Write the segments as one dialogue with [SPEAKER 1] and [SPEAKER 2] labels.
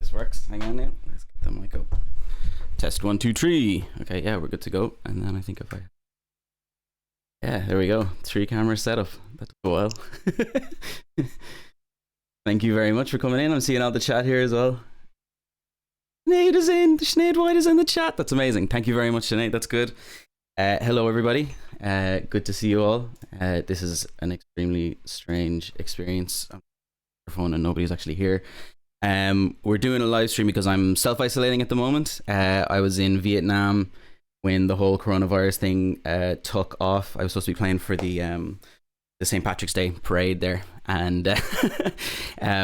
[SPEAKER 1] this works. Hang on now. Let's get the mic up. Test 1, 2, 3. Okay, yeah, we're good to go. And then I think if I... Yeah, there we go. 3 camera setup. That took a while. Thank you very much for coming in. I'm seeing all the chat here as well. Sinead is in. Sinead White is in the chat. That's amazing. Thank you very much, Sinead. That's good. Hello, everybody. Good to see you all. This is an extremely strange experience. I'm on the phone and nobody's actually here. We're doing a live stream because I'm self-isolating at the moment. I was in Vietnam when the whole coronavirus thing took off. I was supposed to be playing for the St. Patrick's Day parade there, and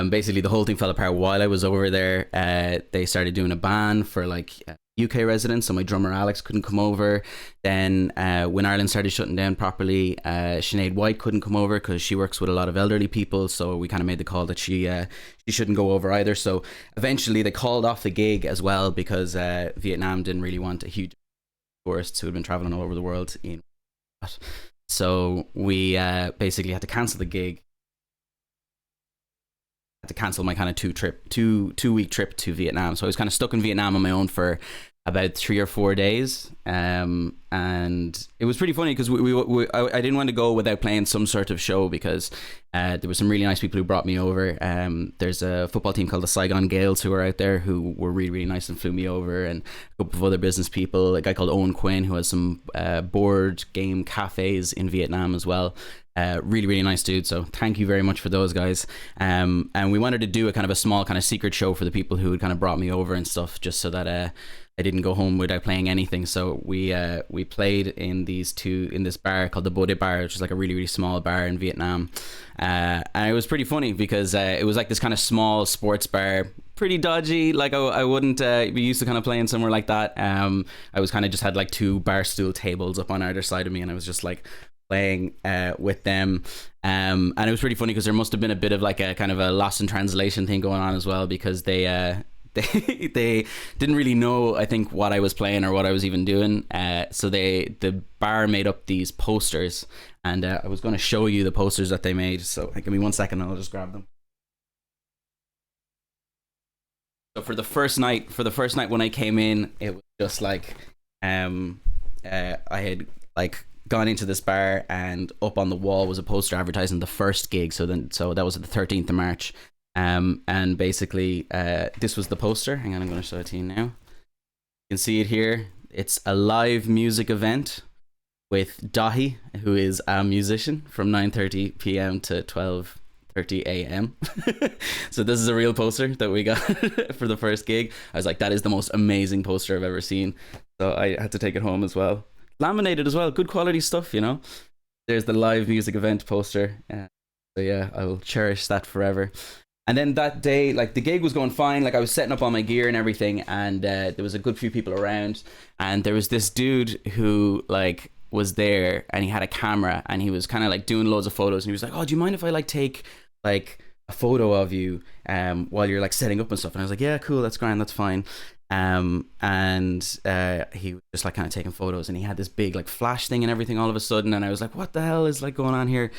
[SPEAKER 1] basically the whole thing fell apart while I was over there. They started doing a ban for like UK residents, so my drummer Alex couldn't come over. Then when Ireland started shutting down properly, Sinead White couldn't come over because she works with a lot of elderly people, so we kind of made the call that she shouldn't go over either. So eventually they called off the gig as well because Vietnam didn't really want a huge tourists who had been traveling all over the world in. So we basically had to cancel the gig. Had to cancel my kind of two-week trip to Vietnam. So I was kind of stuck in Vietnam on my own for about 3 or 4 days, and it was pretty funny because I didn't want to go without playing some sort of show because there were some really nice people who brought me over. There's a football team called the Saigon Gales who are out there who were really, really nice and flew me over, and a couple of other business people, a guy called Owen Quinn who has some board game cafes in Vietnam as well. Really, really nice dude. So thank you very much for those guys. And we wanted to do a kind of a small kind of secret show for the people who had kind of brought me over and stuff, just so that I didn't go home without playing anything. So we played in this bar called the Bode Bar, which is like a really, really small bar in Vietnam. And it was pretty funny because it was like this kind of small sports bar, pretty dodgy. Like I wouldn't be used to kind of playing somewhere like that. I was kind of just had like 2 bar stool tables up on either side of me, and I was just like playing with them, and it was pretty funny because there must have been a bit of like a kind of a lost in translation thing going on as well, because they didn't really know, I think, what I was playing or what I was even doing. So the bar made up these posters, and I was going to show you the posters that they made. So give me 1 second and I'll just grab them. So for the first night when I came in, it was just like I had like gone into this bar, and up on the wall was a poster advertising the first gig. So that was the 13th of March. And basically this was the poster. Hang on, I'm going to show it to you now. You can see it here. It's a live music event with Daithi, who is a musician, from 9:30 p.m. to 12:30 a.m. So this is a real poster that we got for the first gig. I was like, that is the most amazing poster I've ever seen. So I had to take it home as well. Laminated as well, good quality stuff, you know. There's the live music event poster. So yeah, I will cherish that forever. And then that day, like, the gig was going fine. Like, I was setting up all my gear and everything, and there was a good few people around, and there was this dude who like was there, and he had a camera, and he was kind of like doing loads of photos, and he was like, oh, do you mind if I like take like a photo of you while you're like setting up and stuff? And I was like, yeah, cool, that's grand, that's fine. And he was just like kind of taking photos, and he had this big like flash thing and everything all of a sudden, and I was like, what the hell is like going on here?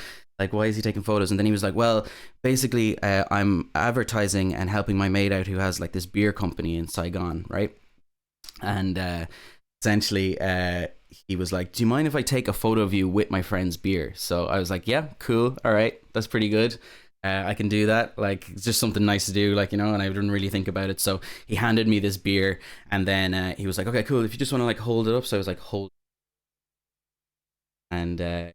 [SPEAKER 1] Like, why is he taking photos? And then he was like, well, basically I'm advertising and helping my mate out who has like this beer company in Saigon, right? And essentially he was like, do you mind if I take a photo of you with my friend's beer? So I was like, yeah, cool, all right, that's pretty good. I can do that. Like, it's just something nice to do, like, you know, and I didn't really think about it. So he handed me this beer, and then he was like, okay, cool, if you just want to like hold it up. So I was like, hold. And I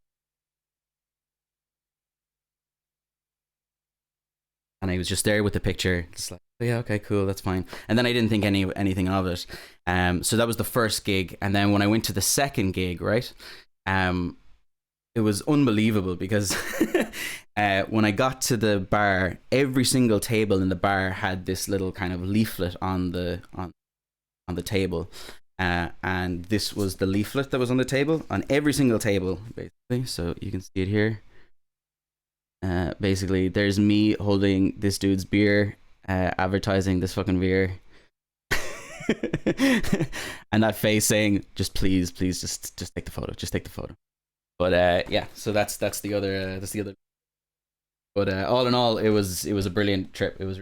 [SPEAKER 1] was just there with the picture, just like, oh, yeah, okay, cool, that's fine. And then I didn't think anything of it. So that was the first gig. And then when I went to the second gig, right, it was unbelievable because when I got to the bar, every single table in the bar had this little kind of leaflet on the table. And this was the leaflet that was on the table, on every single table, basically. So you can see it here. Basically, there's me holding this dude's beer, advertising this fucking beer, and that face saying, "Just please, just take the photo, But yeah, so that's the other. But all in all, it was a brilliant trip. It was.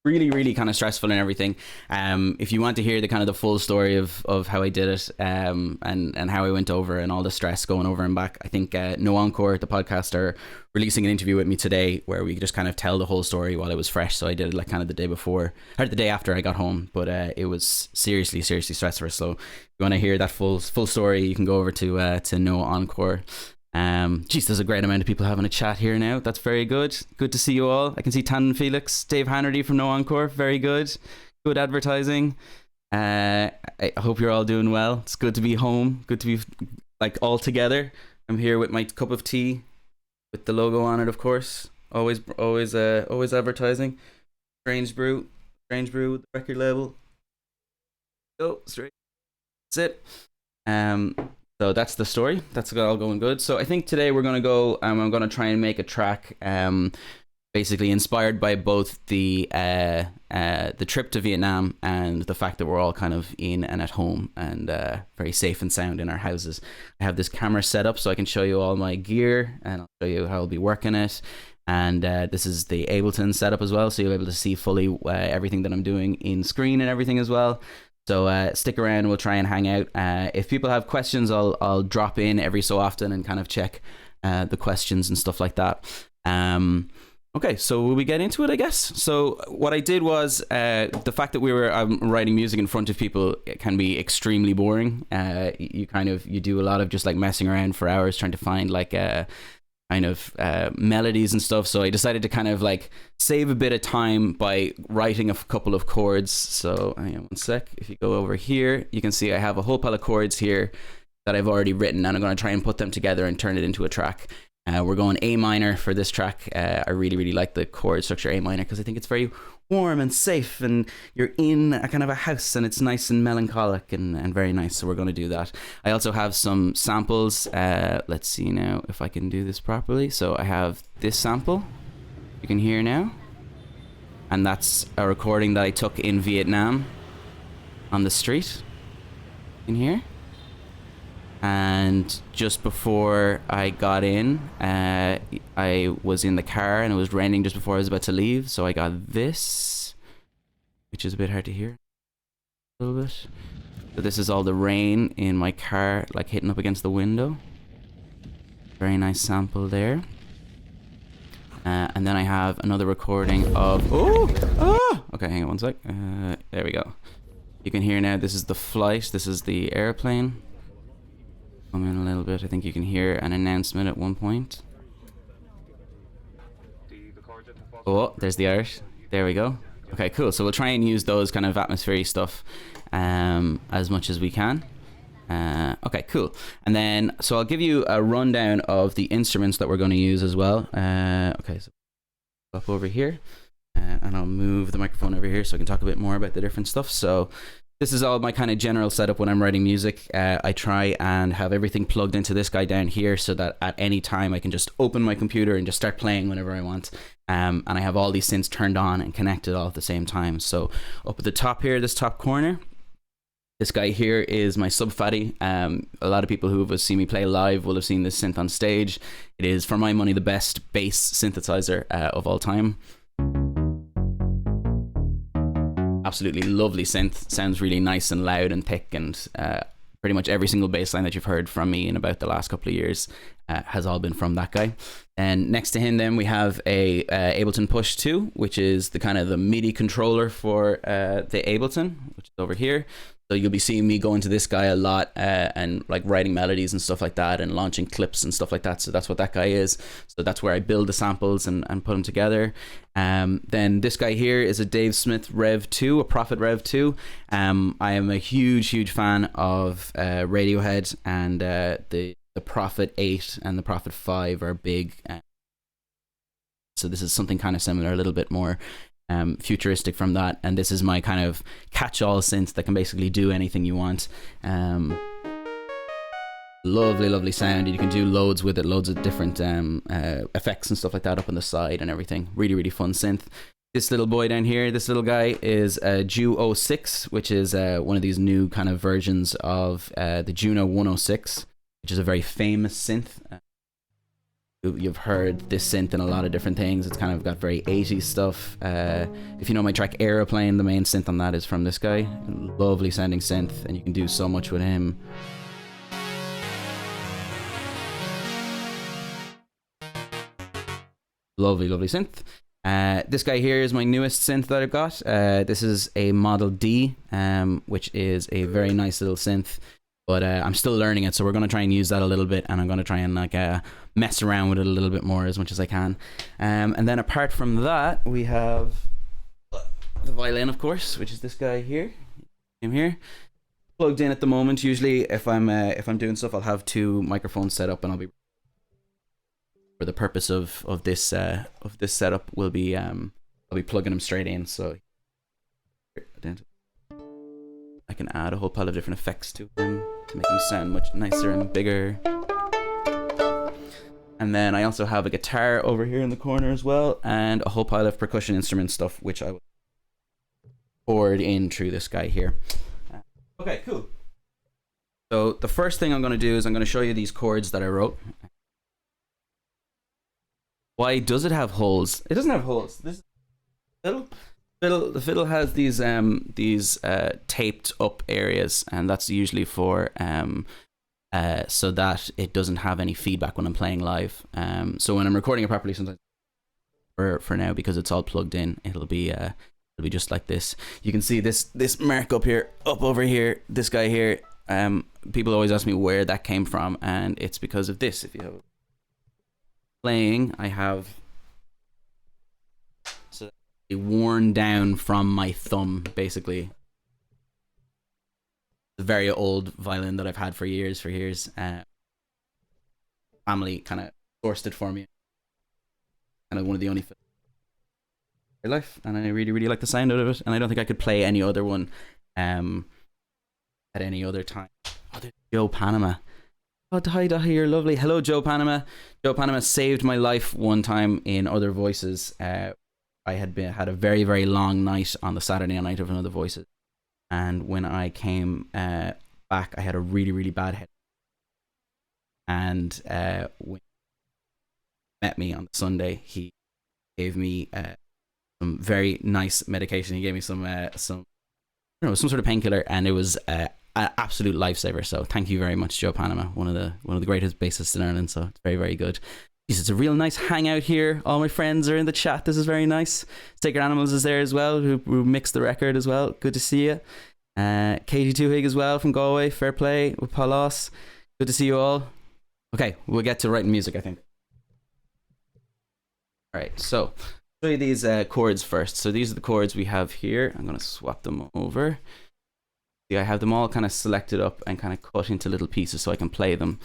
[SPEAKER 1] really kind of stressful and everything. If you want to hear the kind of the full story of how I did it, and how I went over and all the stress going over and back, I think No Encore, the podcast, are releasing an interview with me today where we just kind of tell the whole story while it was fresh. So I did it like kind of the day before or the day after I got home, but it was seriously stressful. So if you want to hear that full story, you can go over to No Encore. Geez, there's a great amount of people having a chat here now. That's very good. Good to see you all. I can see Tan Felix, Dave Hannerty from No Encore. Very good. Good advertising. I hope you're all doing well. It's good to be home. Good to be like all together. I'm here with my cup of tea with the logo on it, of course. Always advertising. Strange Brew, the record label. Go straight. That's it. So that's the story. That's all going good. So I think today we're going to go, I'm going to try and make a track basically inspired by both the trip to Vietnam and the fact that we're all kind of in and at home and very safe and sound in our houses. I have this camera set up so I can show you all my gear, and I'll show you how I'll be working it. And this is the Ableton setup as well, so you'll be able to see fully everything that I'm doing in screen and everything as well. So stick around, we'll try and hang out. If people have questions, I'll drop in every so often and kind of check the questions and stuff like that. Okay, so will we get into it, I guess? So what I did was, the fact that I'm writing music in front of people, it can be extremely boring. You do a lot of just like messing around for hours trying to find like kind of melodies and stuff. So I decided to kind of like save a bit of time by writing a couple of chords. So hang on one sec. If you go over here, you can see I have a whole pile of chords here that I've already written, and I'm going to try and put them together and turn it into a track. We're going A minor for this track. I really like the chord structure A minor because I think it's very warm and safe, and you're in a kind of a house and it's nice and melancholic and very nice. So we're going to do that. I also have some samples. Let's see now if I can do this properly. So I have this sample you can hear now, and that's a recording that I took in Vietnam on the street. You can hear. And just before I got in, I was in the car and it was raining just before I was about to leave. So I got this, which is a bit hard to hear. A little bit. So this is all the rain in my car, like hitting up against the window. Very nice sample there. And then I have another recording of... Okay, hang on one sec. There we go. You can hear now, this is the flight. This is the airplane. Come in a little bit. I think you can hear an announcement at one point. Oh, there's the art. There we go. Okay, cool. So we'll try and use those kind of atmospheric stuff as much as we can. Okay, cool. And then, so I'll give you a rundown of the instruments that we're going to use as well. Okay, so up over here. And I'll move the microphone over here so I can talk a bit more about the different stuff. So this is all my kind of general setup when I'm writing music. I try and have everything plugged into this guy down here so that at any time I can just open my computer and just start playing whenever I want. And I have all these synths turned on and connected all at the same time. So up at the top here, this top corner, this guy here is my Sub Fatty. A lot of people who have seen me play live will have seen this synth on stage. It is, for my money, the best bass synthesizer of all time. Absolutely lovely synth. Sounds really nice and loud and thick, and pretty much every single bass line that you've heard from me in about the last couple of years has all been from that guy. And next to him then we have a Ableton Push 2, which is the kind of the MIDI controller for the Ableton, which is over here. So you'll be seeing me go into this guy a lot and like writing melodies and stuff like that and launching clips and stuff like that. So that's what that guy is. So that's where I build the samples and put them together. Then this guy here is a Dave Smith Rev 2, a Prophet Rev 2. I am a huge fan of Radiohead, and the Prophet 8 and the Prophet 5 are big. So this is something kind of similar, a little bit more futuristic from that, and this is my kind of catch-all synth that can basically do anything you want. Lovely sound. You can do loads with it, loads of different effects and stuff like that up on the side and everything. Really fun synth. This little boy down here, this little guy is a Ju 06, which is one of these new kind of versions of the Juno 106, which is a very famous synth. you've heard this synth in a lot of different things. It's kind of got very 80s stuff. If you know my track Aeroplane, the main synth on that is from this guy. Lovely sounding synth, and you can do so much with him. Lovely, lovely synth. This guy here is my newest synth that I've got. This is a Model D, which is a very nice little synth. But I'm still learning it, so we're going to try and use that a little bit, and I'm going to try and like mess around with it a little bit more as much as I can. And then apart from that, we have the violin, of course, which is this guy here. Him here, plugged in at the moment. Usually, if I'm doing stuff, I'll have two microphones set up, and I'll be for the purpose of this setup. I'll be plugging them straight in. So I can add a whole pile of different effects to them to make them sound much nicer and bigger. And then I also have a guitar over here in the corner as well, and a whole pile of percussion instrument stuff, which I will record in through this guy here. Okay, cool. So the first thing I'm going to do is I'm going to show you these chords that I wrote. Why does it have holes? It doesn't have holes. This fiddle. The fiddle has these taped up areas, and that's usually for so that it doesn't have any feedback when I'm playing live. So when I'm recording it properly, sometimes for now, because it's all plugged in, it'll be just like this. You can see this mark up here, up over here, this guy here. People always ask me where that came from, and it's because of this. If you have playing, I have worn down from my thumb, basically. A very old violin that I've had for years. Family kind of sourced it for me. Kind of one of the only in my life, and I really, really like the sound out of it. And I don't think I could play any other one at any other time. Oh, there's Joe Panama. Oh, hi, you're lovely. Hello, Joe Panama. Joe Panama saved my life one time in Other Voices. I had a very, very long night on the Saturday night of Another Voices, and when I came back, I had a really, really bad head. And when he met me on Sunday, he gave me some very nice medication. He gave me some sort of painkiller, and it was an absolute lifesaver. So thank you very much, Joe Panama, one of the greatest bassists in Ireland. So it's very, very good. It's a real nice hangout here. All my friends are in the chat. This is very nice. Sacred Animals is there as well, who mixed the record as well. Good to see you. Katie Toohig as well from Galway. Fair play with Palos. Good to see you all. Okay, we'll get to writing music, I think. All right, so show you these chords first. So these are the chords we have here. I'm going to swap them over. See, I have them all kind of selected up and kind of cut into little pieces so I can play them.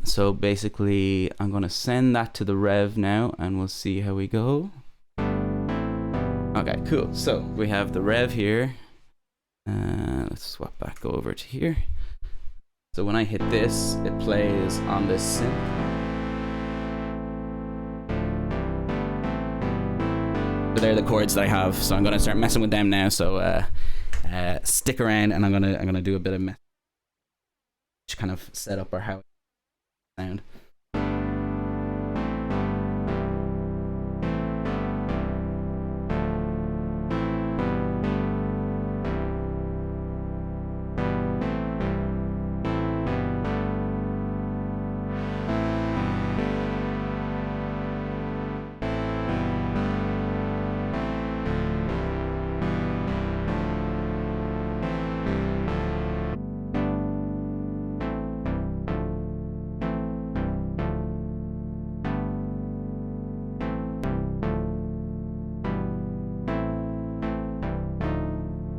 [SPEAKER 1] So basically I'm going to send that to the rev now, and we'll see how we go. Okay, cool. So we have the rev here. Let's swap back over to here. So when I hit this, it plays on this synth. So they're the chords that I have. So I'm going to start messing with them now. So stick around, and I'm gonna do a bit of kind of set up or how sound.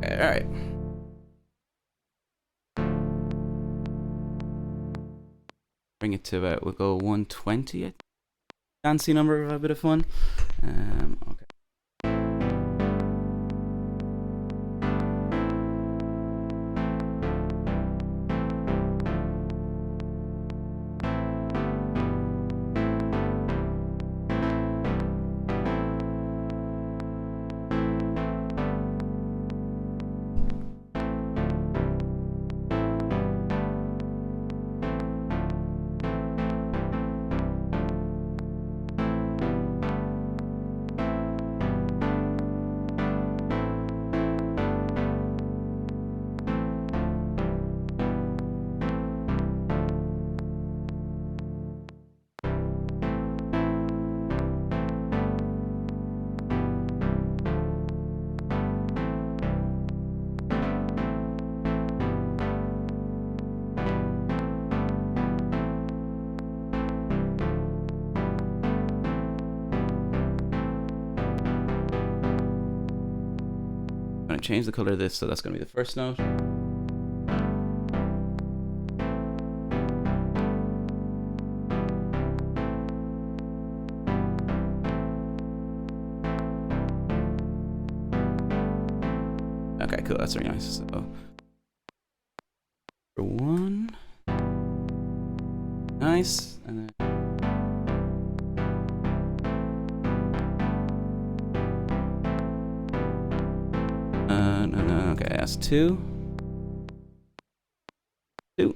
[SPEAKER 1] All right. Bring it to about, we'll go 120. I think. Fancy number, a bit of fun. Okay. to change the color of this, so that's going to be the first note. Okay, cool. That's very nice. So for 1, nice, and then no, okay, that's 2. 2.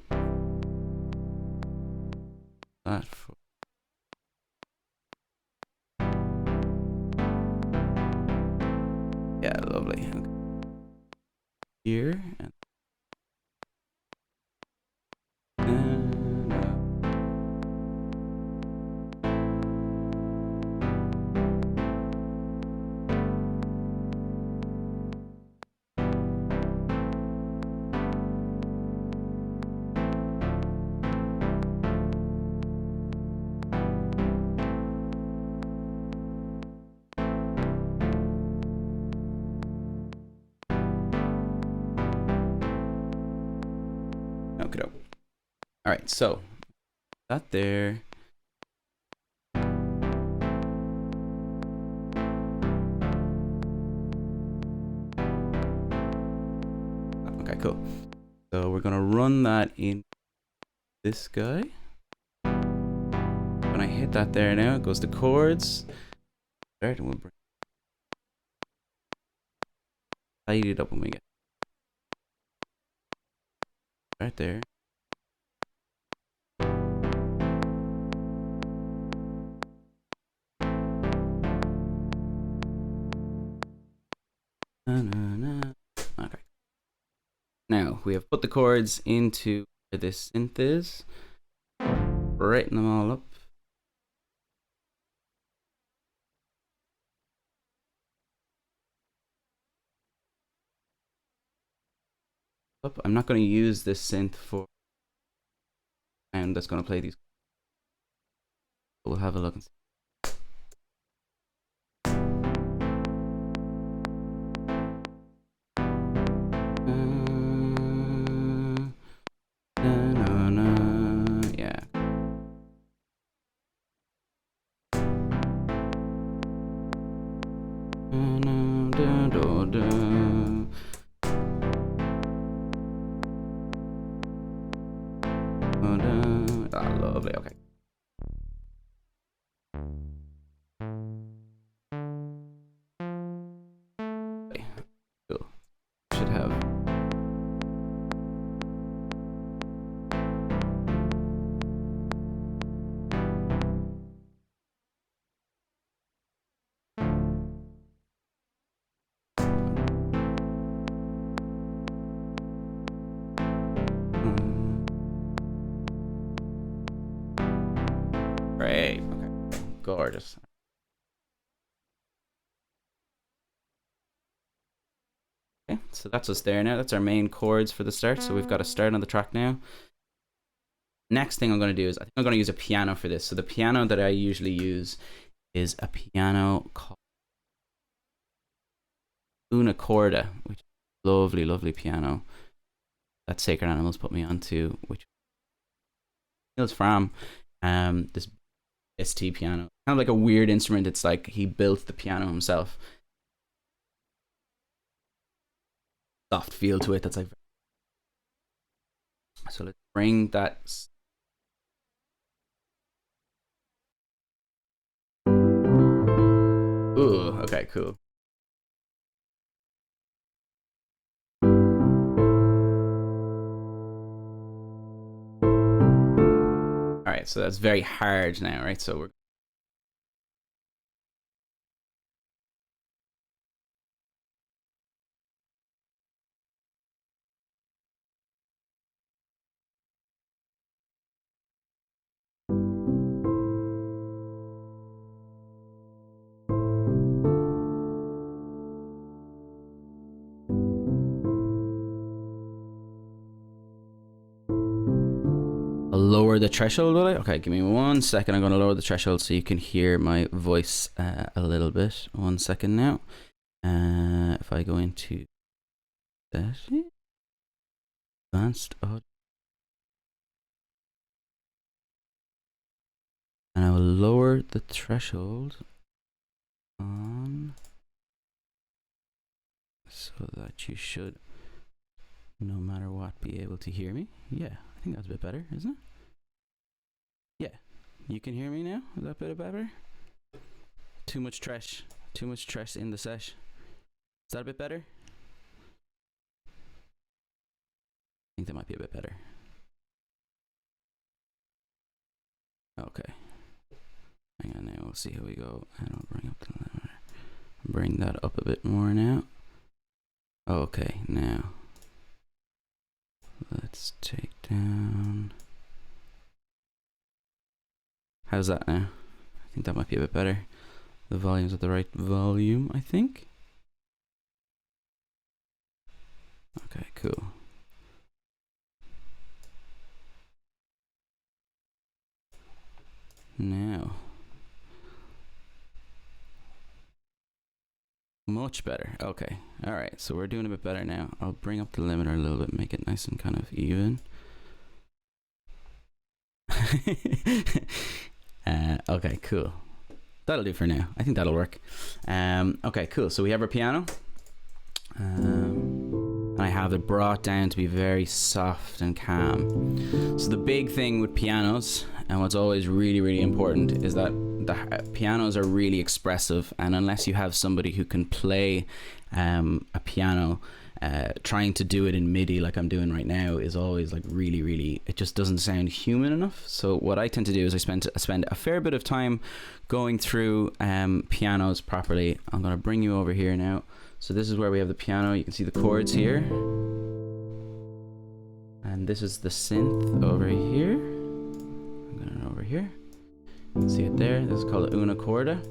[SPEAKER 1] That for yeah, lovely. Okay. Here and okay. All right, so that there. Okay, cool. So we're gonna run that in this guy. When I hit that there now, it goes to chords. Start and we'll bring tidy it up when we get right there. Okay. Now we have put the chords into where this synth is. Writing them all up. I'm not going to use this synth for sound that's going to play these. We'll have a look and see. Yeah. Ah, lovely. Okay. Cool. Should have. Great. Okay. Gorgeous. Okay, so that's us there now. That's our main chords for the start. So we've got a start on the track now. Next thing I'm going to do is I think I'm going to use a piano for this. So the piano that I usually use is a piano called Una Corda, which is a lovely, lovely piano that Sacred Animals put me onto, which is from this ST piano. Kind of like a weird instrument. It's like he built the piano himself. Soft feel to it. That's like. So let's bring that. Ooh, okay, cool. All right, so that's very hard now, right? So we're lower the threshold, will I? Okay, give me 1 second. I'm going to lower the threshold so you can hear my voice a little bit. 1 second now. If I go into That it? Advanced audio. And I will lower the threshold on so that you should, no matter what, be able to hear me. Yeah, I think that's a bit better, isn't it? Yeah, you can hear me now. Is that a bit better? Too much trash in the sesh. Is that a bit better? I think that might be a bit better. Okay. Hang on now, we'll see how we go. And I'll bring up the limiter. Bring that up a bit more now. Okay, now let's take down. How's that now? I think that might be a bit better. The volume's at the right volume, I think. Okay, cool. Now, much better. Okay, all right, so we're doing a bit better now. I'll bring up the limiter a little bit, make it nice and kind of even. Okay, cool. That'll do for now. I think that'll work. Okay, cool. So we have our piano. And I have it brought down to be very soft and calm. So the big thing with pianos, and what's always really, really important, is that the pianos are really expressive, and unless you have somebody who can play a piano, trying to do it in MIDI like I'm doing right now is always like really, really, it just doesn't sound human enough. So what I tend to do is I spend a fair bit of time going through pianos properly. I'm going to bring you over here now. So this is where we have the piano. You can see the chords here. And this is the synth over here. I'm going over here. You can see it there. This is called una corda.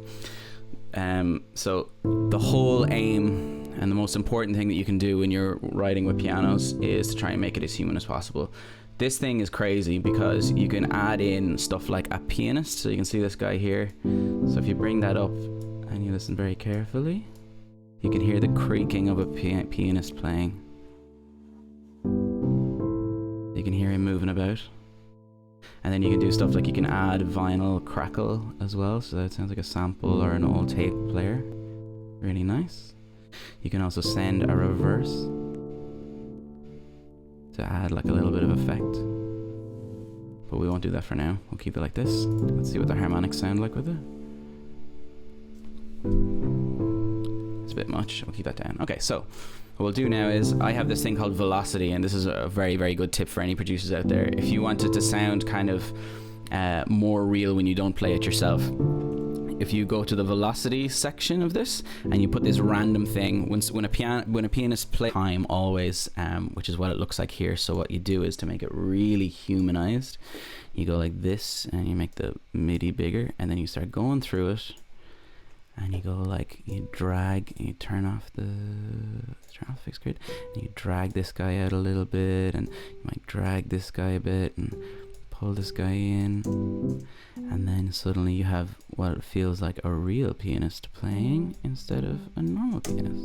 [SPEAKER 1] So the whole aim and the most important thing that you can do when you're writing with pianos is to try and make it as human as possible. This thing is crazy because you can add in stuff like a pianist. So you can see this guy here. So if you bring that up and you listen very carefully, you can hear the creaking of a pianist playing. You can hear him moving about. And then you can do stuff like you can add vinyl crackle as well. So that sounds like a sample or an old tape player. Really nice. You can also send a reverse to add like a little bit of effect. But we won't do that for now. We'll keep it like this. Let's see what the harmonics sound like with it. It's a bit much. We'll keep that down. Okay, so what we'll do now is I have this thing called velocity, and this is a very, very good tip for any producers out there. If you want it to sound kind of more real when you don't play it yourself, if you go to the velocity section of this and you put this random thing, when a pianist plays time always, which is what it looks like here. So what you do is, to make it really humanized, you go like this and you make the MIDI bigger, and then you start going through it, and you go like, you drag, and you turn off the fixed grid, and you drag this guy out a little bit, and you might drag this guy a bit and pull this guy in, and then suddenly you have what feels like a real pianist playing instead of a normal pianist.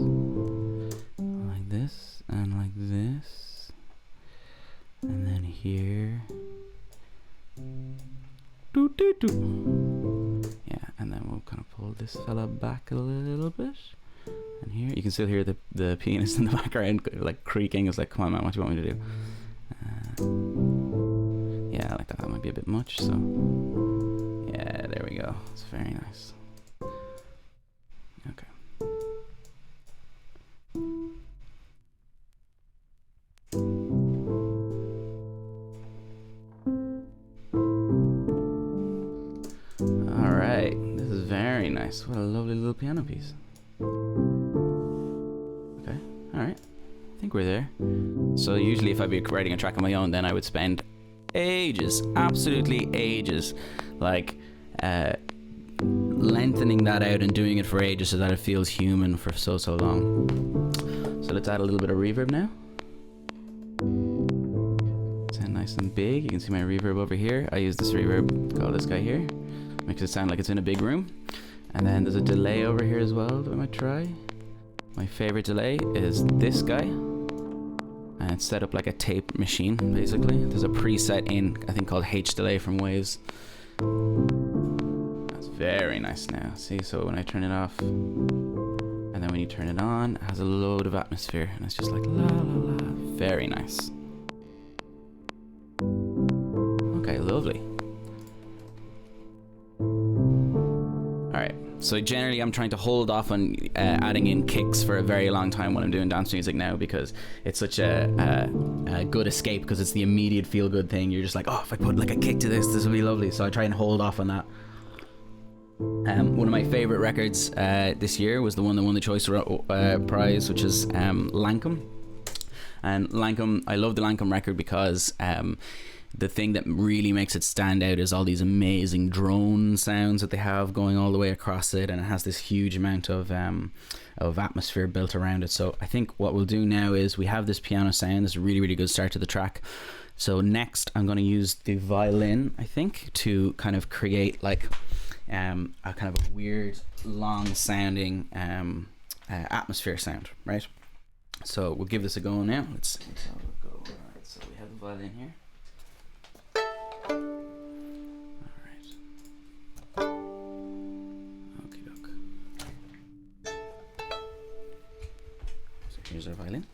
[SPEAKER 1] Like this, and like this, and then here. Doo, doo, doo. Yeah, and then we'll kind of pull this fella back a little bit. And here, you can still hear the pianist in the background, like creaking. It's like, come on man, what do you want me to do? Yeah, I like that. That might be a bit much, so yeah, there we go. It's very nice. Okay. All right, this is very nice. What a lovely little piano piece. Okay, all right. I think we're there. So usually if I'd be writing a track on my own, then I would spend ages, absolutely ages, like lengthening that out and doing it for ages so that it feels human for so long. So let's add a little bit of reverb now. Sound nice and big. You can see my reverb over here. I use this reverb, call this guy here. Makes it sound like it's in a big room. And then there's a delay over here as well that I might try. My favorite delay is this guy. And it's set up like a tape machine, basically. There's a preset in, I think, called H delay from Waves. That's very nice now. See, so when I turn it off, and then when you turn it on, it has a load of atmosphere, and it's just like la la la. Very nice. Okay, lovely. Alright, so generally I'm trying to hold off on adding in kicks for a very long time when I'm doing dance music now, because it's such a good escape, because it's the immediate feel-good thing. You're just like, oh, if I put like a kick to this will be lovely. So I try and hold off on that. One of my favourite records this year was the one that won the Choice Prize, which is Lankum. And Lankum, I love the Lankum record because the thing that really makes it stand out is all these amazing drone sounds that they have going all the way across it, and it has this huge amount of atmosphere built around it. So I think what we'll do now is we have this piano sound. This is a really, really good start to the track. So next I'm going to use the violin, I think, to kind of create like a kind of a weird, long sounding atmosphere sound, right? So we'll give this a go now. Let's have a go. Alright, so we have the violin here. Here's our violin.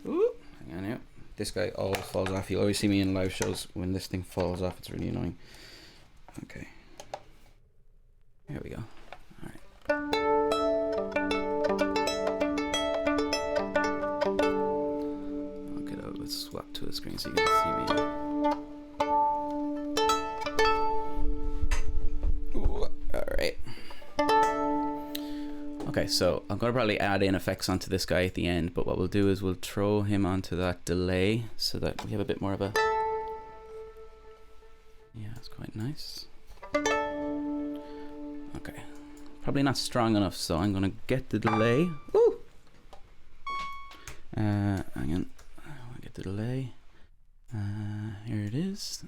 [SPEAKER 1] Ooh, hang on now. This guy always falls off. You'll always see me in live shows when this thing falls off. It's really annoying. Okay. There we go. Alright. Okay, let's swap to a screen so you can see me. Ooh, alright. Okay, so I'm going to probably add in effects onto this guy at the end, but what we'll do is we'll throw him onto that delay so that we have a bit more of a... Yeah, it's quite nice. Okay, probably not strong enough, so I'm going to get the delay. Woo! Hang on, I'll get the delay. Here it is.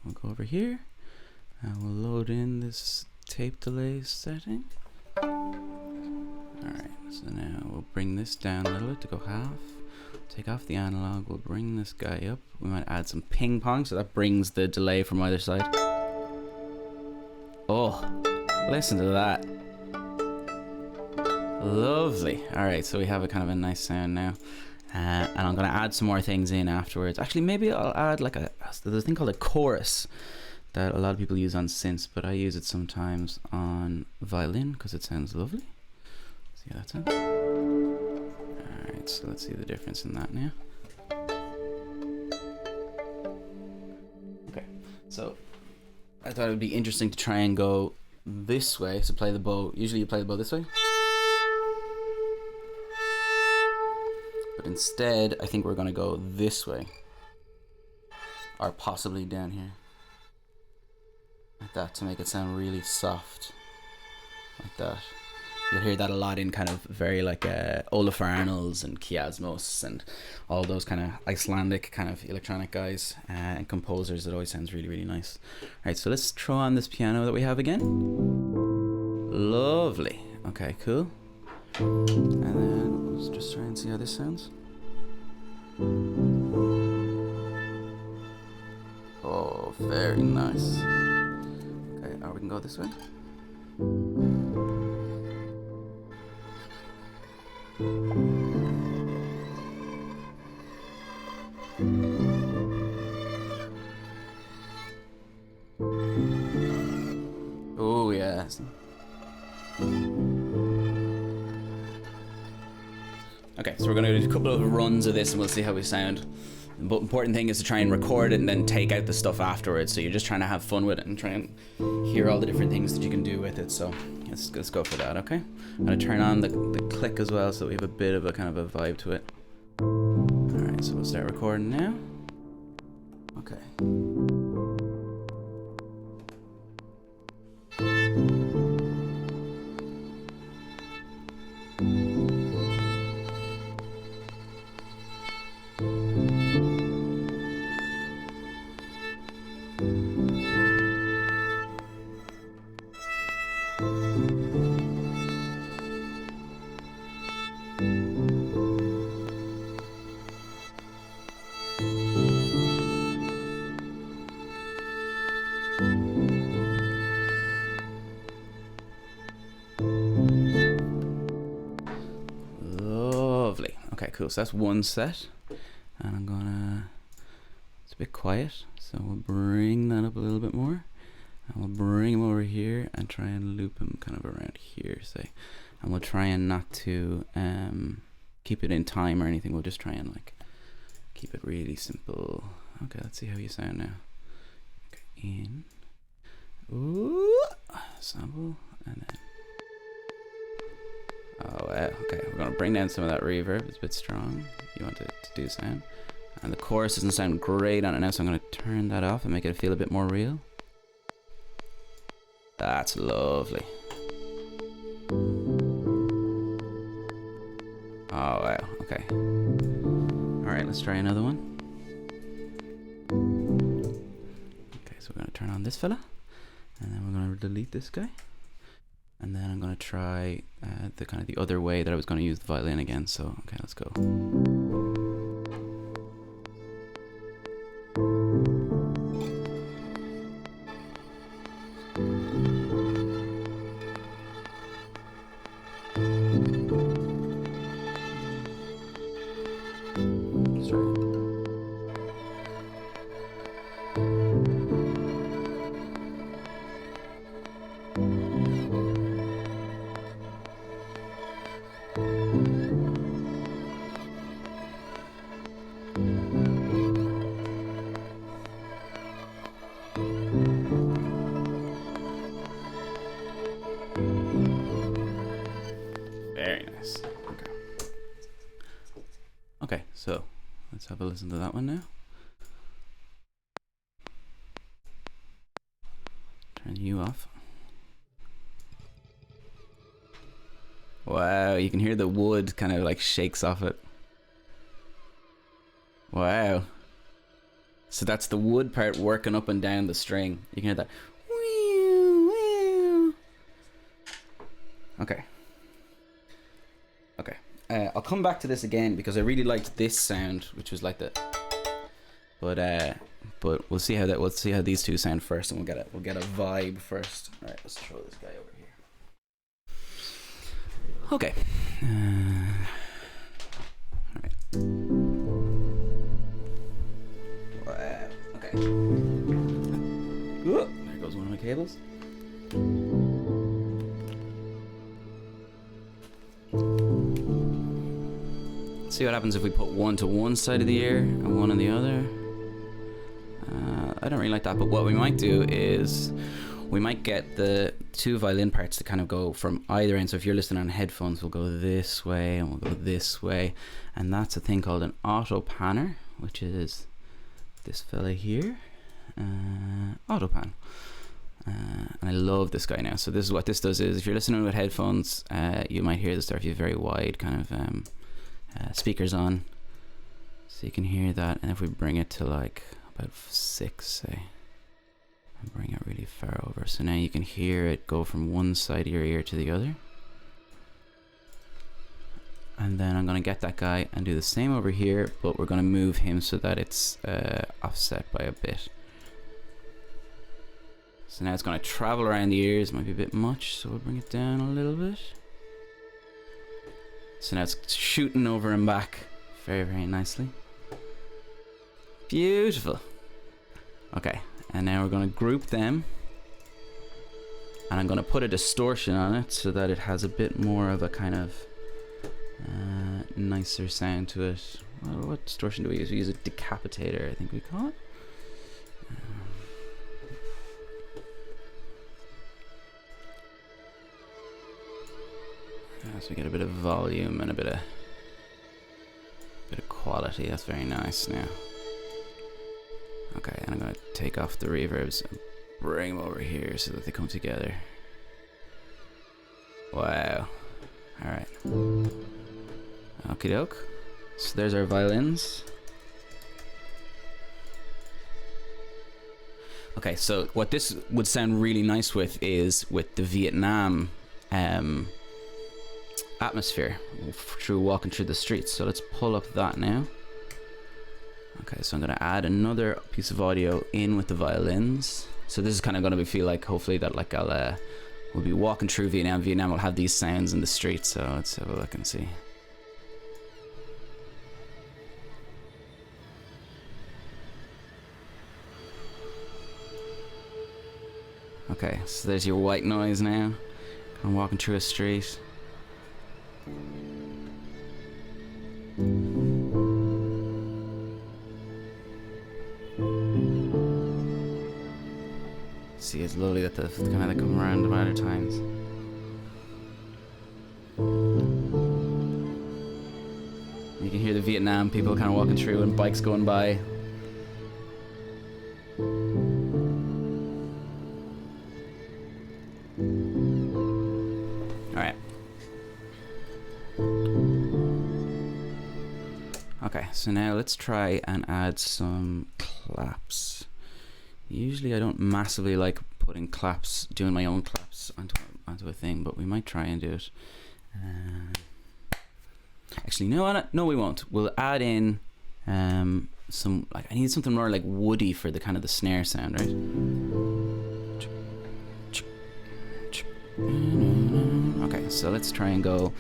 [SPEAKER 1] We'll go over here. We'll load in this tape delay setting. Alright, so now we'll bring this down a little bit to go half. Take off the analog, we'll bring this guy up. We might add some ping pong, so that brings the delay from either side. Oh, listen to that. Lovely. Alright, so we have a kind of a nice sound now. And I'm going to add some more things in afterwards. Actually, maybe I'll add like there's a thing called a chorus that a lot of people use on synths, but I use it sometimes on violin because it sounds lovely. See how that sounds? Alright, so let's see the difference in that now. Okay, so I thought it would be interesting to try and go this way, so play the bow. Usually you play the bow this way. But instead, I think we're going to go this way. Or possibly down here. Like that, to make it sound really soft. Like that. You'll hear that a lot in kind of very like Olafur Arnalds and Kiasmos and all those kind of Icelandic kind of electronic guys and composers. It always sounds really, really nice. Alright, so let's throw on this piano that we have again. Lovely. Okay, cool. And then let's just try and see how this sounds. Oh, very nice. Okay, now we can go this way. Oh, yes. Okay, so we're going to do a couple of runs of this and we'll see how we sound. The important thing is to try and record it and then take out the stuff afterwards. So you're just trying to have fun with it and try and hear all the different things that you can do with it. So let's go for that, okay? I'm going to turn on the click as well so we have a bit of a kind of a vibe to it. Alright, so we'll start recording now. Okay. Okay, cool. So that's one set. And I'm gonna, it's a bit quiet, so we'll bring that up a little bit more. And we'll bring him over here and try and loop him kind of around here, say. And we'll try and not to keep it in time or anything. We'll just try and like keep it really simple. Okay, let's see how you sound now. Okay, in. Ooh, sample, and then. Oh wow, okay, we're gonna bring down some of that reverb. It's a bit strong. You want it to do sound. And the chorus doesn't sound great on it now, so I'm gonna turn that off and make it feel a bit more real. That's lovely. Oh wow, okay. Alright, let's try another one. Okay, so we're gonna turn on this fella. And then we're gonna delete this guy. And then I'm gonna try the kind of the other way that I was gonna use the violin again. So okay, let's go. Very nice. Okay. Okay, so let's have a listen to that one now. Turn you off. Wow, you can hear the wood kind of like shakes off it. Wow. So that's the wood part working up and down the string. You can hear that. Okay. Okay. I'll come back to this again because I really liked this sound, which was like the. But we'll see how these two sound first, and we'll get a vibe first. All right, let's throw this guy over here. Okay. All right. Wow. Okay. Ooh, there goes one of my cables. See what happens if we put one to one side of the ear and one on the other. I don't really like that, but what we might do is we might get the two violin parts to kind of go from either end. So if you're listening on headphones, we'll go this way and we'll go this way. And that's a thing called an auto panner, which is this fella here. Auto pan. And I love this guy now. So this is what this does is if you're listening with headphones, you might hear this there if you have very wide kind of speakers on. So you can hear that. And if we bring it to like about 6, say, and bring it really far over, so now you can hear it go from one side of your ear to the other. And then I'm going to get that guy and do the same over here, but we're going to move him so that it's offset by a bit. So now it's going to travel around the ears. Might be a bit much, so we'll bring it down a little bit. So now it's shooting over and back very, very nicely. Beautiful. Okay, and now we're going to group them. And I'm going to put a distortion on it so that it has a bit more of a kind of nicer sound to it. Well, what distortion do we use? We use a decapitator, I think we call it. So we get a bit of volume and a bit of quality. That's very nice now. Okay, and I'm going to take off the reverbs and bring them over here so that they come together. Wow. Alright. Okie doke. So there's our violins. Okay, so what this would sound really nice with is with the Vietnam atmosphere through walking through the streets. So let's pull up that now. Okay, so I'm going to add another piece of audio in with the violins. So this is kind of going to feel like, hopefully, that like we'll be walking through Vietnam. Vietnam will have these sounds in the streets. So let's have a look and see. Okay, so there's your white noise now. I'm walking through a street. See, it's lovely that the kind of come around the other times. You can hear the Vietnam people kind of walking through and bikes going by. Alright. Okay, so now let's try and add some claps. Usually I don't massively like putting claps, doing my own claps onto a thing, but we might try and do it. Actually, no, we won't. We'll add in some, like, I need something more like woody for the kind of the snare sound, right? Okay, so let's try and go.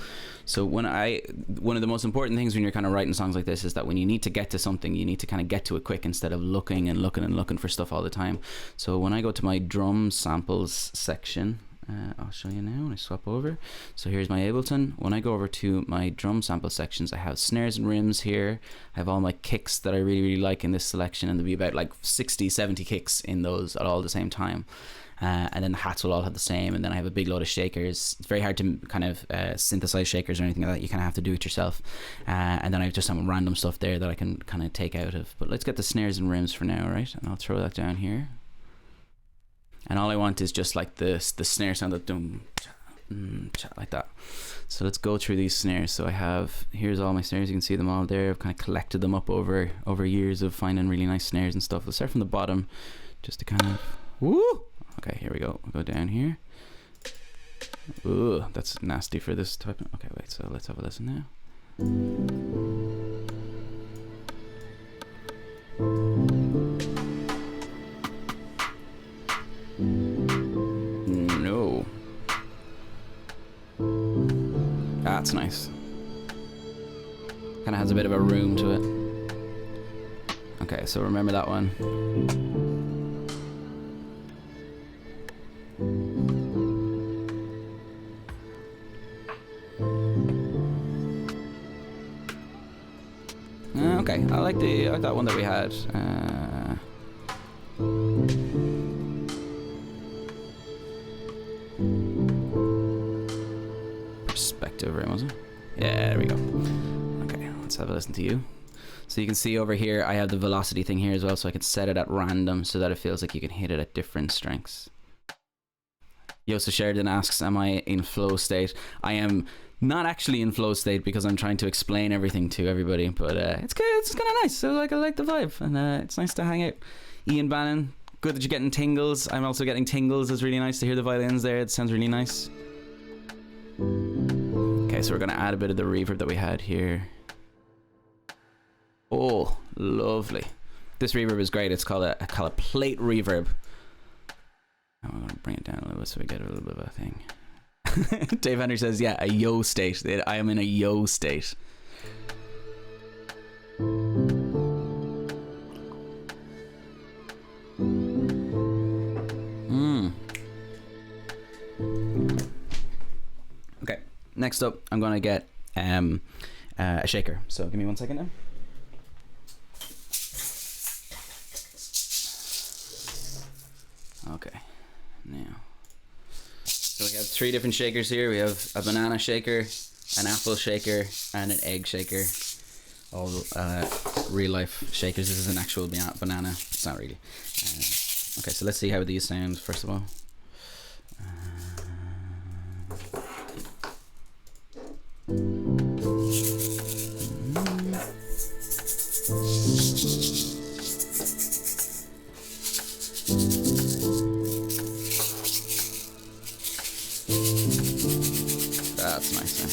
[SPEAKER 1] So one of the most important things when you're kind of writing songs like this is that when you need to get to something, you need to kind of get to it quick instead of looking and looking and looking for stuff all the time. So when I go to my drum samples section, I'll show you now when I swap over. So here's my Ableton. When I go over to my drum sample sections, I have snares and rims here. I have all my kicks that I really, really like in this selection, and there'll be about like 60, 70 kicks in those at all at the same time. And then the hats will all have the same, and then I have a big load of shakers. It's very hard to kind of synthesize shakers or anything like that. You kind of have to do it yourself. And then I have just some random stuff there that I can kind of take out of. But let's get the snares and rims for now, right? And I'll throw that down here. And all I want is just like the snare sound that like that. So let's go through these snares. So here's all my snares. You can see them all there. I've kind of collected them up over years of finding really nice snares and stuff. Let's start from the bottom, just to kind of woo. Okay, here we go. We'll go down here. Ooh, that's nasty for this type of... Okay, wait, so let's have a listen now. No. That's nice. Kind of has a bit of a room to it. Okay, so remember that one. Okay, I like that one that we had. Perspective, right, was it? Yeah, there we go. Okay, let's have a listen to you. So you can see over here, I have the velocity thing here as well, so I can set it at random so that it feels like you can hit it at different strengths. Yosa Sheridan asks, am I in flow state? I am not actually in flow state because I'm trying to explain everything to everybody, but it's good. It's kind of nice. So I like the vibe, and it's nice to hang out. Ian Bannon, good that you're getting tingles. I'm also getting tingles. It's really nice to hear the violins there. It sounds really nice. Okay, so we're gonna add a bit of the reverb that we had here. Oh, lovely. This reverb is great. It's called a plate reverb. I'm gonna bring it down a little bit so we get a little bit of a thing. Dave Henry says, yeah, a yo state. I am in a yo state. Okay, next up, I'm gonna get a shaker. So give me 1 second now. Okay, now. So we have 3 different shakers here. We have a banana shaker, an apple shaker, and an egg shaker. All real life shakers. This is an actual banana. It's not really. Okay, so let's see how these sound first of all. That's nice, eh?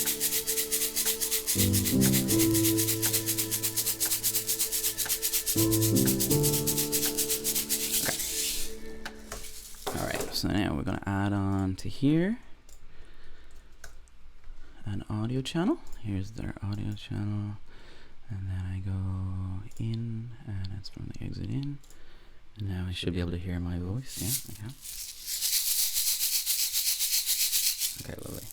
[SPEAKER 1] Okay. Alright, so now we're going to add on to here an audio channel. Here's their audio channel. And then I go in, and it's from the exit in. And now I should be able to hear my voice. Yeah, I can. Okay, lovely.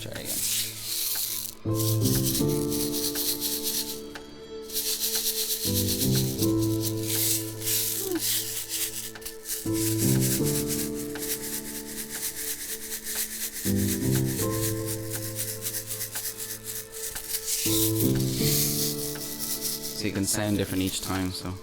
[SPEAKER 1] Try again. So you can sound different each time, so.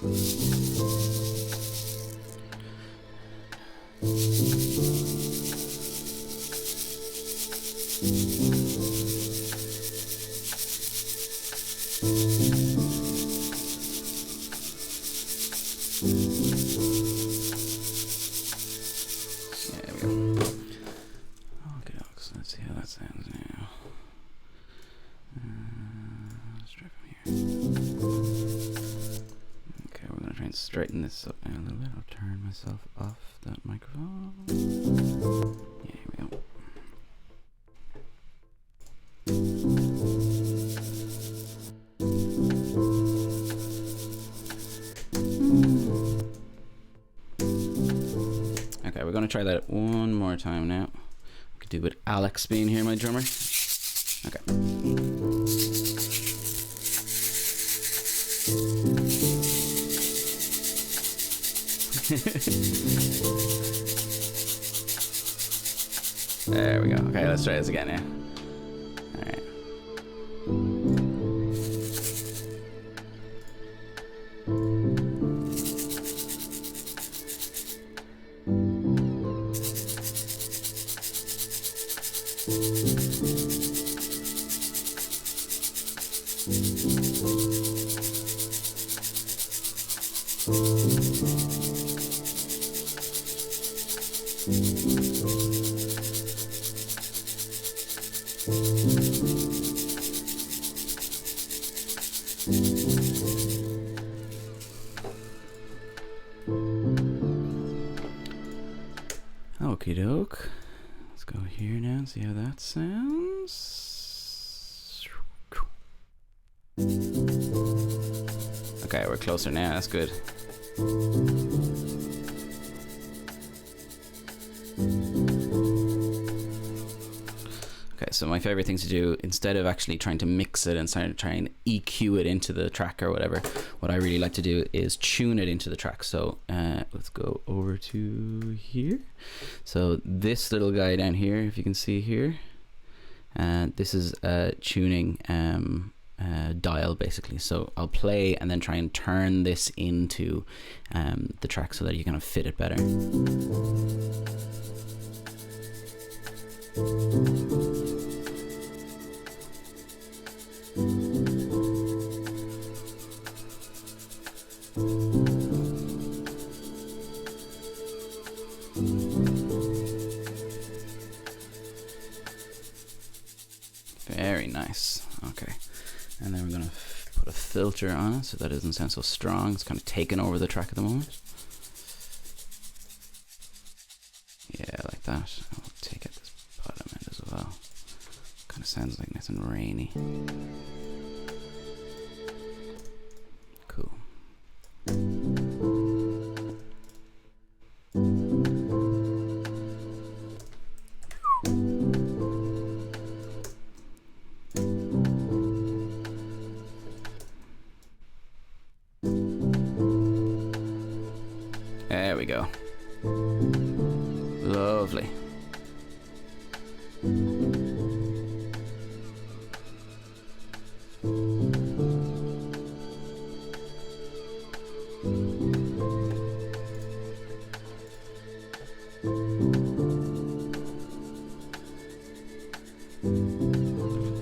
[SPEAKER 1] There we go. Okay, so let's see how that sounds now. Let's try from here. Okay, we're gonna try and straighten this up now a little bit. I'll turn myself off that microphone. Yeah, here we go. Okay, we're gonna try that one more time now. We could do with Alex being here, my drummer. Okay. There we go. Okay, let's try this again now. Alright. Okie doke. Let's go here now and see how that sounds. Okay, we're closer now. That's good. Okay, so my favorite thing to do, instead of actually trying to mix it and try and EQ it into the track or whatever, what I really like to do is tune it into the track. So let's go over to here. So this little guy down here, if you can see here, this is a tuning dial basically. So I'll play and then try and turn this into the track so that you kind of fit it better. Very nice. Okay, and then we're gonna put a filter on it so that it doesn't sound so strong. It's kind of taking over the track at the moment. Yeah, like that. I'll take out this bottom end as well. Kind of sounds like nice and rainy. Cool. There we go. Lovely.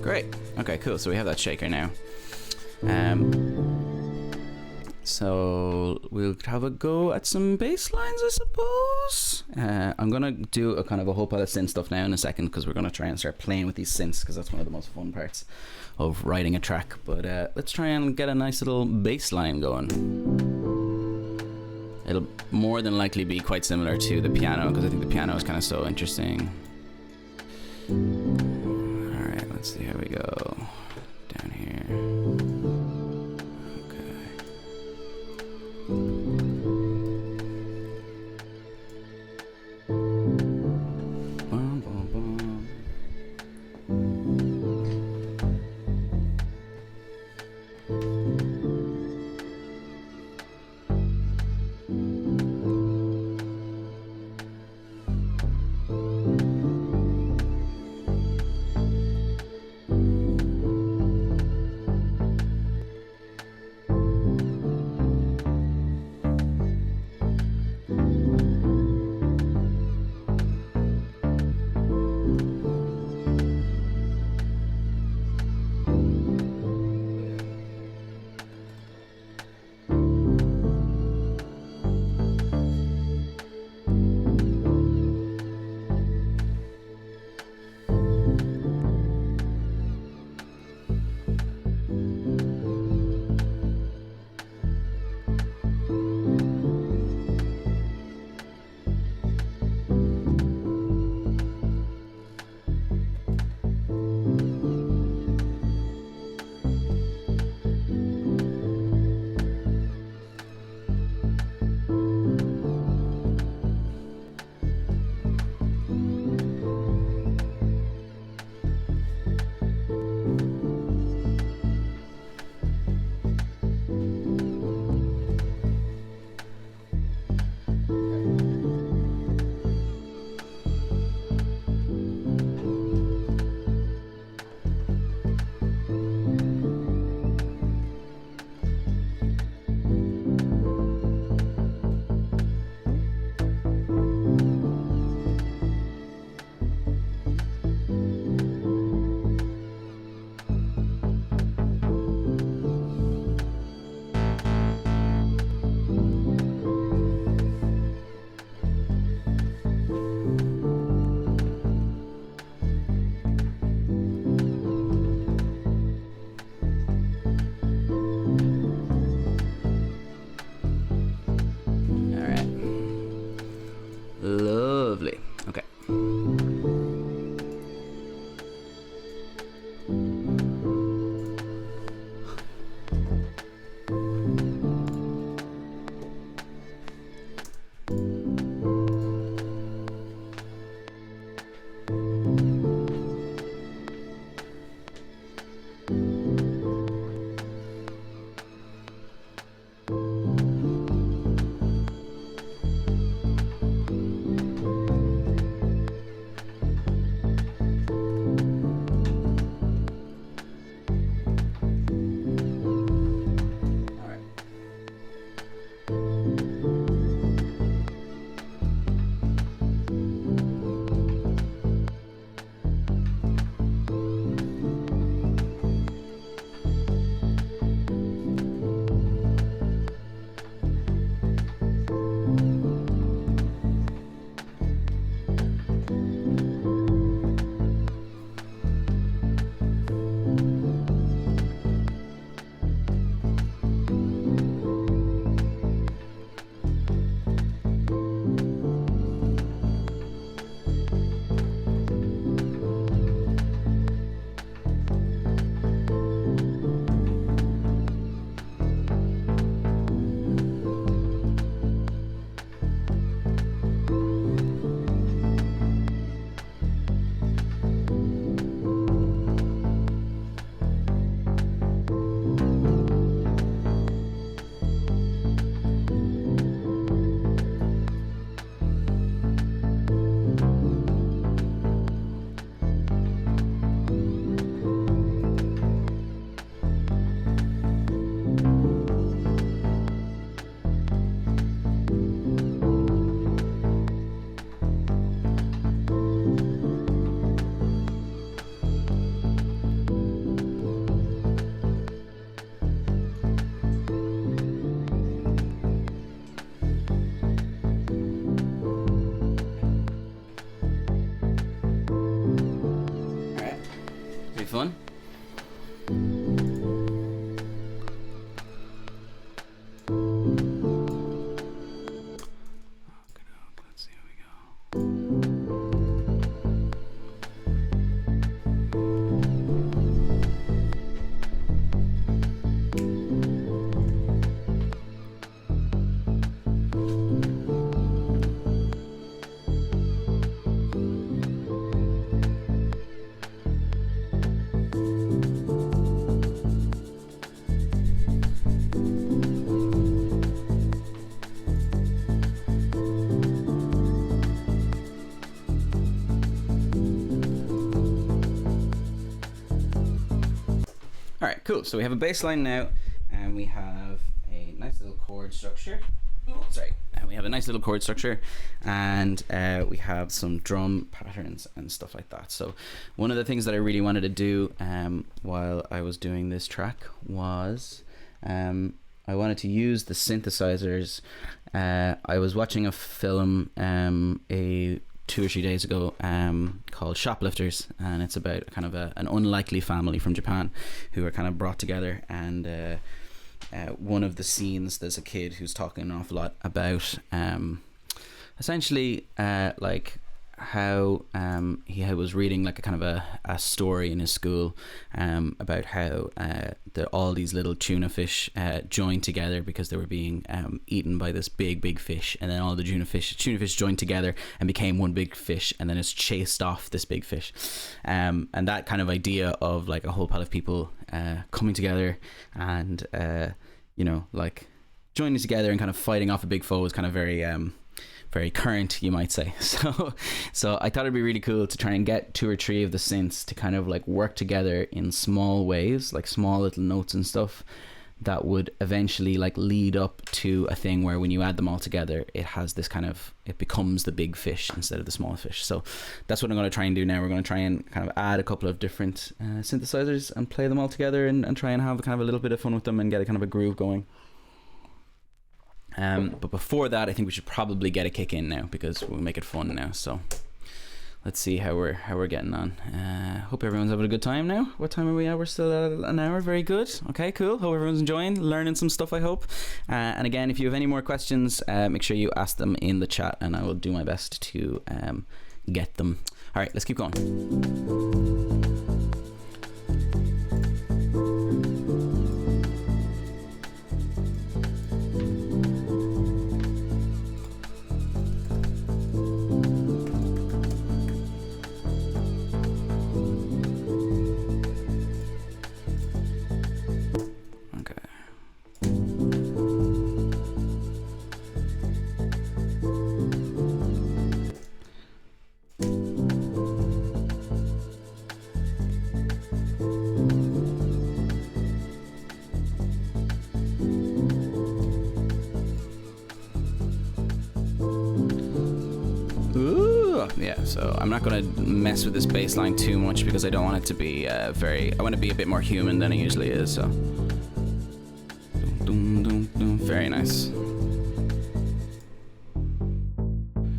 [SPEAKER 1] Great. Okay, cool. So we have that shaker now. So we'll have a go at some bass lines, I suppose. I'm gonna do a kind of a whole pile of synth stuff now in a second, because we're gonna try and start playing with these synths, because that's one of the most fun parts of writing a track. But let's try and get a nice little bass line going. It'll more than likely be quite similar to the piano, because I think the piano is kind of so interesting. Alright, let's see how we go. Down here. Okay. Bum, bum, bum. quite fun. Let's see how we go. Alright, cool. So we have a bass line now, and we have a nice little chord structure. Oh, sorry. We have a nice little chord structure, and we have some drum patterns and stuff like that. So one of the things that I really wanted to do while I was doing this track was I wanted to use the synthesizers. I was watching a film 2 or 3 days ago called Shoplifters, and it's about kind of an unlikely family from Japan who are kind of brought together, and one of the scenes there's a kid who's talking an awful lot about essentially like how he was reading like a kind of a story in his school about how all these little tuna fish joined together because they were being eaten by this big fish, and then all the tuna fish joined together and became one big fish, and then it's chased off this big fish, and that kind of idea of like a whole pile of people coming together and you know, like joining together and kind of fighting off a big foe is kind of very current, you might say. So I thought it'd be really cool to try and get 2 or 3 of the synths to kind of like work together in small ways, like small little notes and stuff that would eventually like lead up to a thing where when you add them all together, it has this kind of, it becomes the big fish instead of the small fish. So that's what I'm going to try and do now. We're going to try and kind of add a couple of different synthesizers and play them all together and try and have kind of a little bit of fun with them and get a kind of a groove going. But before that, I think we should probably get a kick in now because we'll make it fun now. So let's see how we're getting on. Hope everyone's having a good time now. What time are we at? We're still at an hour. Very good. Okay, cool. Hope everyone's enjoying, learning some stuff, I hope. And again, if you have any more questions, make sure you ask them in the chat and I will do my best to get them. All right, let's keep going. Yeah, so I'm not going to mess with this bass line too much because I don't want it to be I want to be a bit more human than it usually is, so. Very nice.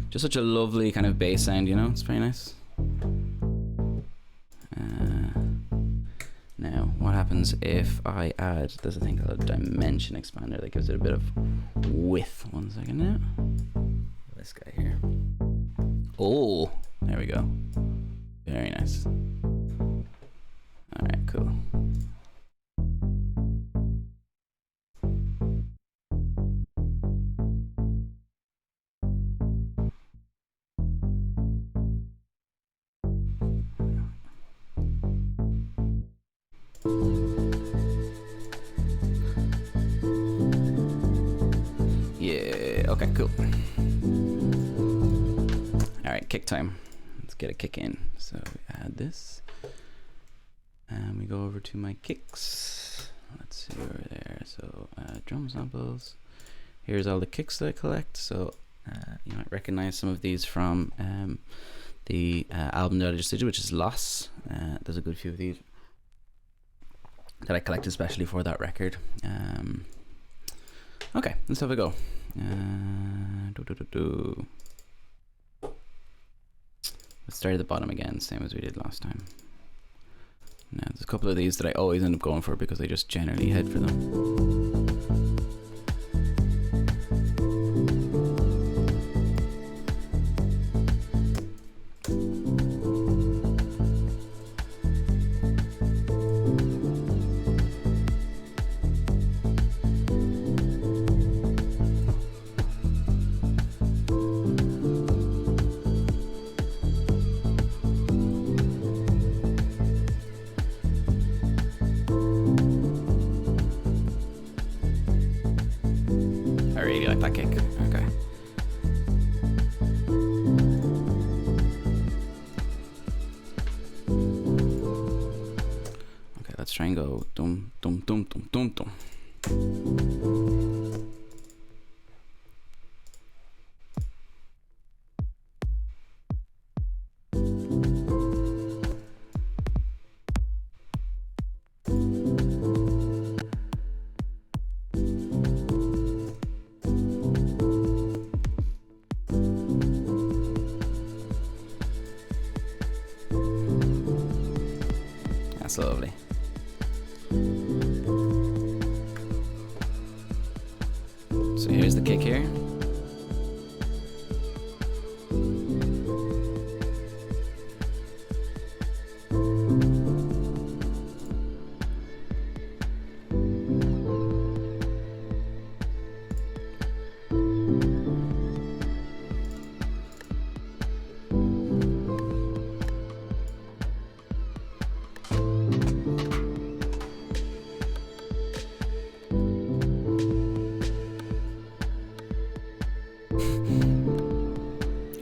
[SPEAKER 1] Just such a lovely kind of bass sound, you know? It's very nice. Now, what happens if I add, there's a thing called a dimension expander that gives it a bit of width. 1 second now. This guy here. Oh, there we go. Very nice. All right, cool. Yeah, okay, cool. All right, kick time. Let's get a kick in. So we add this and we go over to my kicks. Let's see over there. So drum samples. Here's all the kicks that I collect. So you might recognize some of these from the album that I just did, which is Loss. There's a good few of these that I collected especially for that record. Okay, let's have a go. Let's start at the bottom again, same as we did last time. Now, there's a couple of these that I always end up going for because I just generally head for them. Let's try and go dum dum dum dum dum dum. That's lovely. So here's the kick here.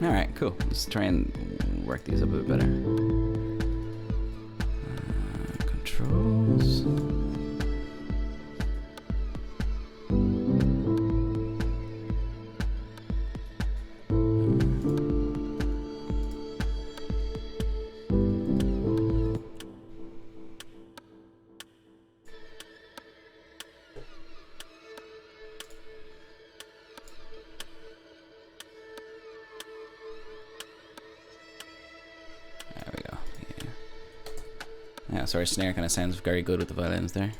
[SPEAKER 1] Alright, cool. Let's try and work these up a bit better. Controls. Yeah, sorry, snare kind of sounds very good with the violins there.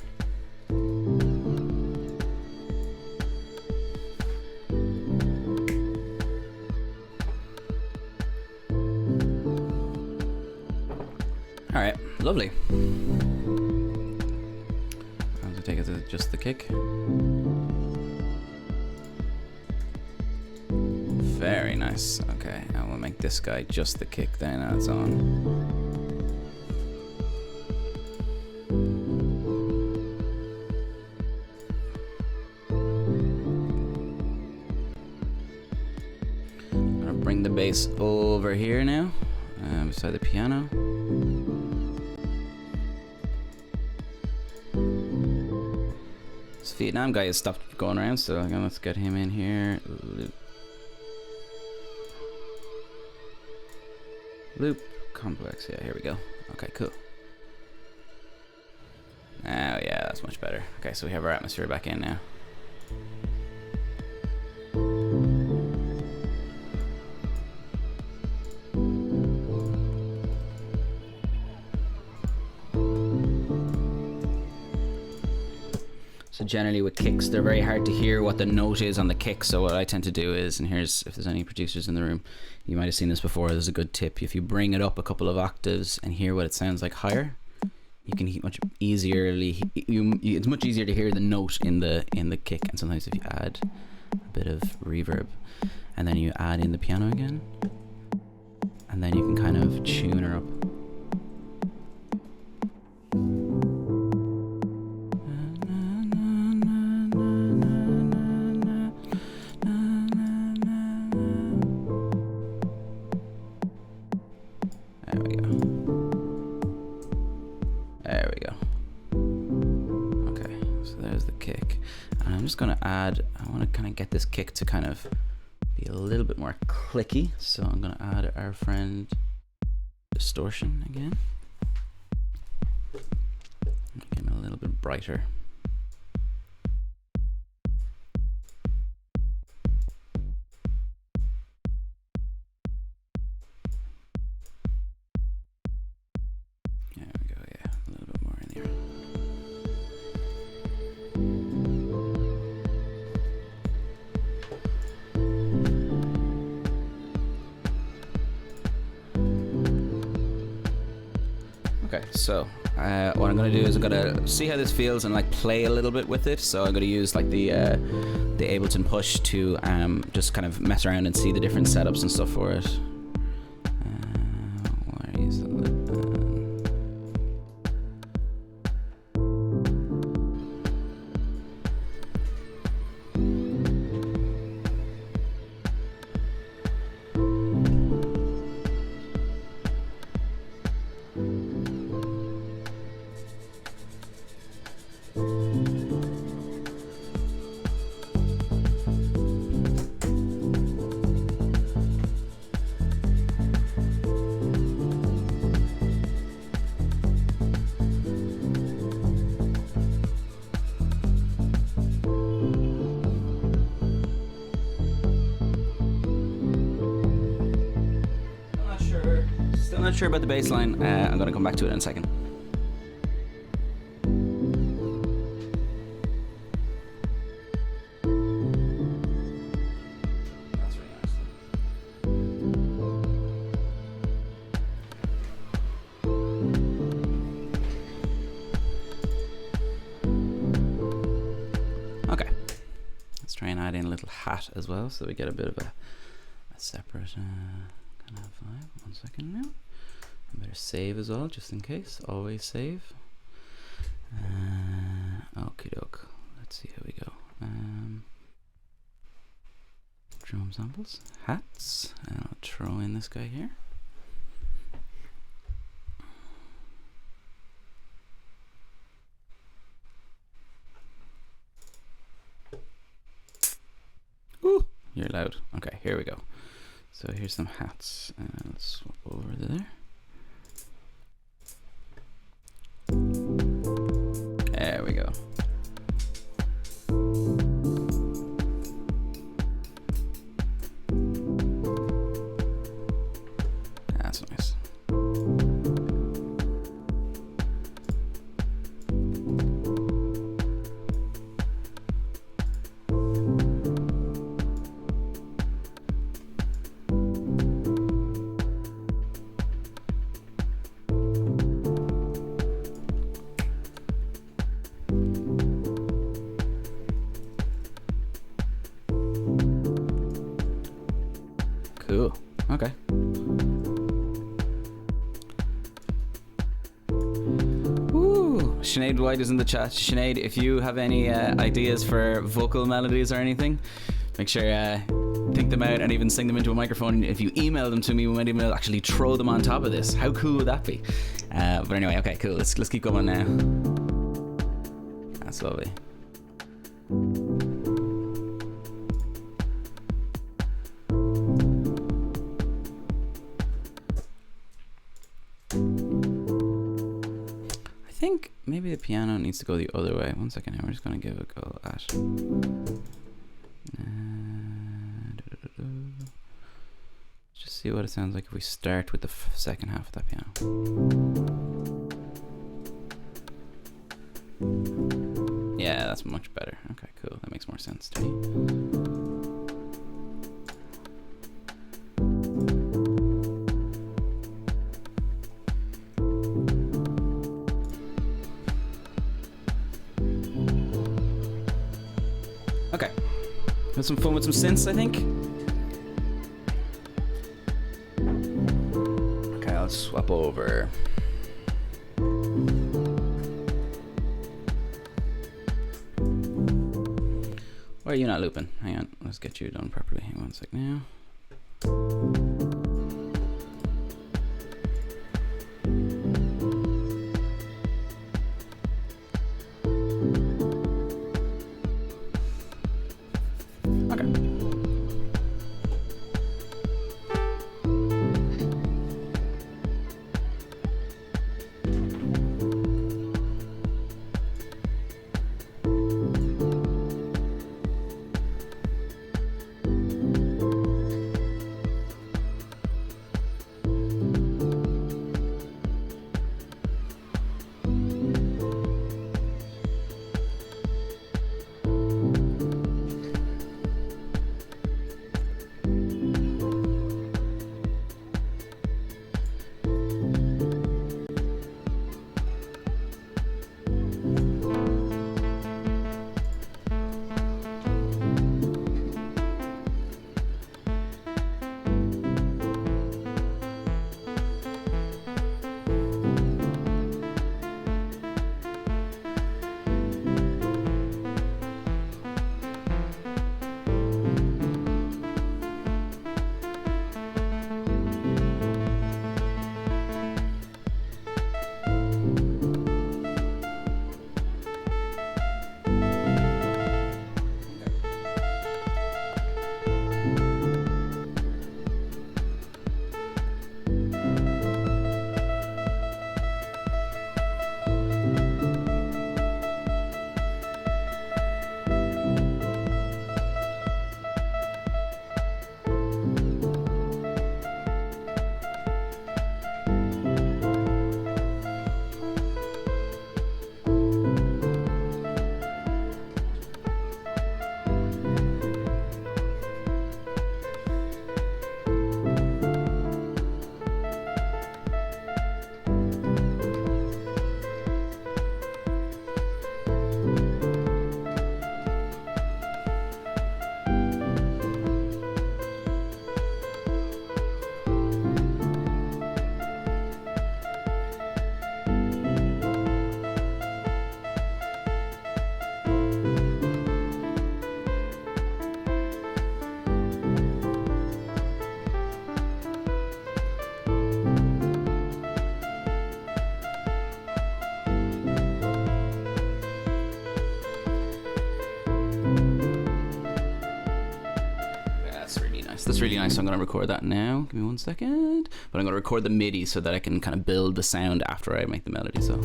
[SPEAKER 1] Alright, lovely. I'm gonna take it to just the kick. Very nice. Okay, I will make this guy just the kick then. Now it's on. Bring the bass over here now, beside the piano. This Vietnam guy has stopped going around, so again, let's get him in here. Loop complex, yeah, here we go. Okay, cool. Oh yeah, that's much better. Okay, so we have our atmosphere back in now. So generally with kicks, they're very hard to hear what the note is on the kick. So what I tend to do is, and here's, if there's any producers in the room, you might have seen this before, there's a good tip. If you bring it up a couple of octaves and hear what it sounds like higher, you can much easierly, it's much easier to hear the note in the kick. And sometimes if you add a bit of reverb and then you add in the piano again, and then you can kind of tune her up. There we go. Okay, so there's the kick. And I'm just gonna add, I wanna kind of get this kick to kind of be a little bit more clicky. So I'm gonna add our friend distortion again. Make him a little bit brighter. There we go, yeah, a little Okay, so what I'm gonna do is I'm gonna see how this feels and like play a little bit with it. So I'm gonna use like the Ableton Push to just kind of mess around and see the different setups and stuff for it. Where is it? Still not sure about the bass line. I'm gonna come back to it in a second. That's really nice. Okay, let's try and add in a little hat as well, so we get a bit of a separate kind of vibe. 1 second now. I better save as well, just in case. Always save. Okie doke. Let's see how we go. Drum samples, hats, and I'll throw in this guy here. Ooh, you're loud. Okay, here we go. So here's some hats, and let's swap over there. There we go. That's nice. Cool. Okay. Ooh, Sinead White is in the chat. Sinead, if you have any ideas for vocal melodies or anything, make sure think them out and even sing them into a microphone. If you email them to me, we might even actually throw them on top of this. How cool would that be? But anyway, okay, cool. Let's keep going now. That's lovely. I think maybe the piano needs to go the other way. 1 second here, we're just going to give it a go at. Just see what it sounds like if we start with the second half of that piano. Yeah, that's much better. Okay, cool. That makes more sense to me. Okay, have some fun with some synths, I think. Okay, I'll swap over. Why are you not looping? Hang on, let's get you done properly. Hang on 1 sec now. That's really nice. So I'm going to record that now. Give me 1 second. But I'm going to record the MIDI so that I can kind of build the sound after I make the melody. So.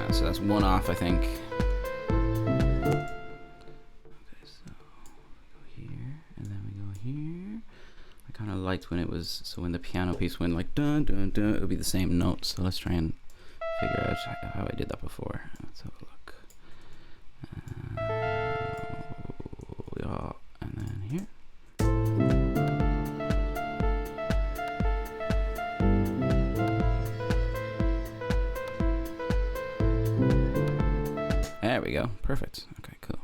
[SPEAKER 1] So that's one off, I think. Okay, so we go here, and then we go here. I kind of liked when it was, so when the piano piece went like dun dun dun, it would be the same notes. So let's try and figure out how I did that before. Let's have a look. Yeah, and then here. There we go. Perfect. Okay, cool.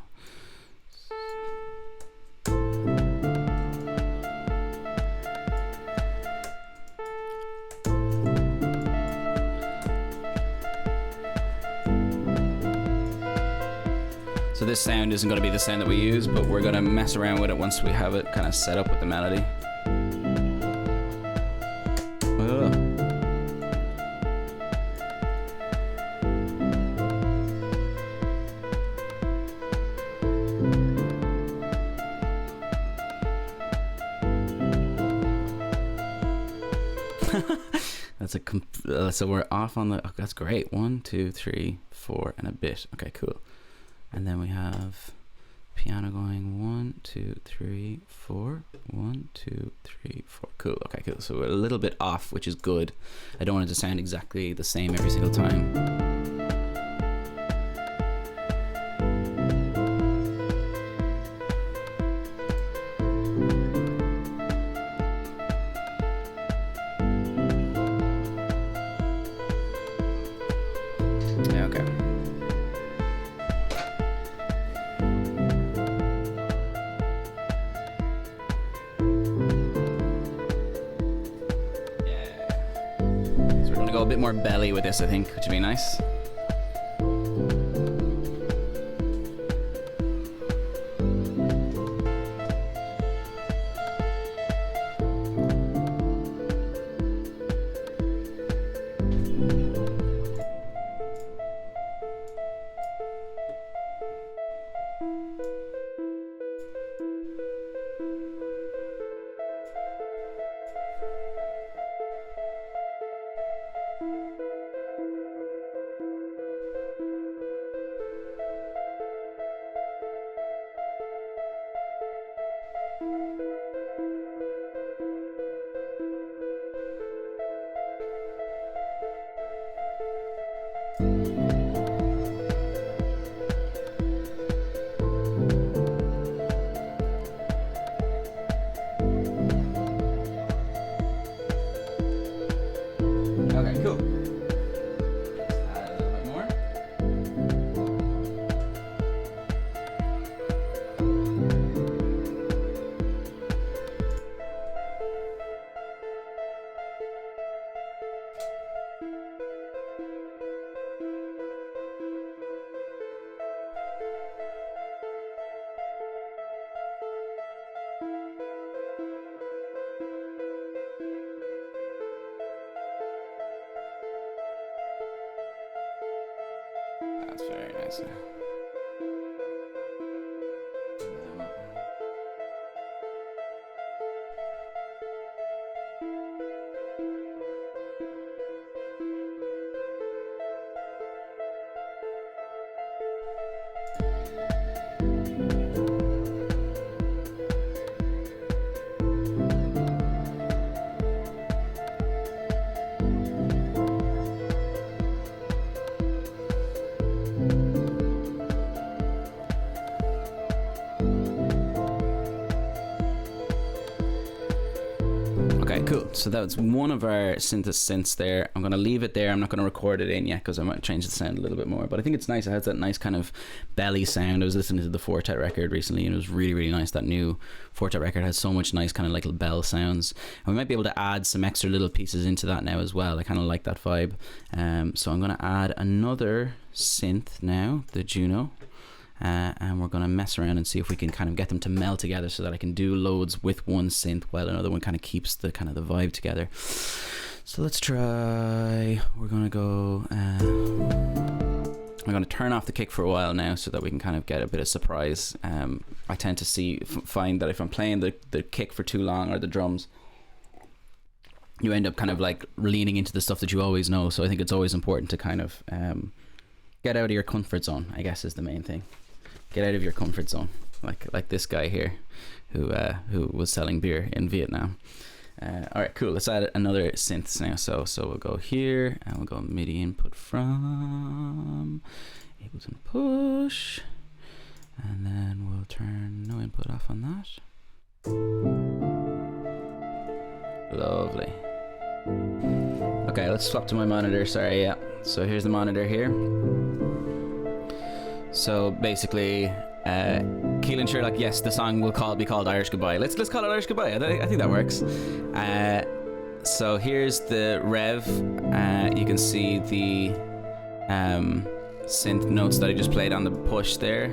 [SPEAKER 1] So this sound isn't going to be the sound that we use, but we're going to mess around with it once we have it kind of set up with the melody. So we're off on the, oh, that's great. 1, 2, 3, 4 and a bit. Okay, cool. And then we have piano going 1, 2, 3, 4, 1, 2, 3, 4. Cool. Okay, cool. So we're a little bit off, which is good. I don't want it to sound exactly the same every single time. A bit more belly with this, I think, which would be nice. Okay, cool. Let's add a little bit more. That's very nice. So that's one of our synths there. I'm going to leave it there. I'm not going to record it in yet because I might change the sound a little bit more. But I think it's nice. It has that nice kind of belly sound. I was listening to the Fortet record recently and it was really, really nice. That new Fortet record has so much nice kind of like little bell sounds. And we might be able to add some extra little pieces into that now as well. I kind of like that vibe. So I'm going to add another synth now, the Juno. And we're going to mess around and see if we can kind of get them to meld together so that I can do loads with one synth while another one kind of keeps the kind of the vibe together. So let's try. We're going to go. I'm going to turn off the kick for a while now so that we can kind of get a bit of surprise. I tend to find that if I'm playing the kick for too long or the drums, you end up kind of like leaning into the stuff that you always know. So I think it's always important to kind of get out of your comfort zone, I guess, is the main thing. Get out of your comfort zone, like this guy here, who was selling beer in Vietnam. All right, cool. Let's add another synth now. So we'll go here and we'll go MIDI input from Ableton push, and then we'll turn no input off on that. Lovely. Okay, let's swap to my monitor. Sorry, yeah. So here's the monitor here. So basically, Keelan Sherlock, yes, the song will be called Irish Goodbye. Let's call it Irish Goodbye. I think that works. So here's the rev. You can see the synth notes that I just played on the push there.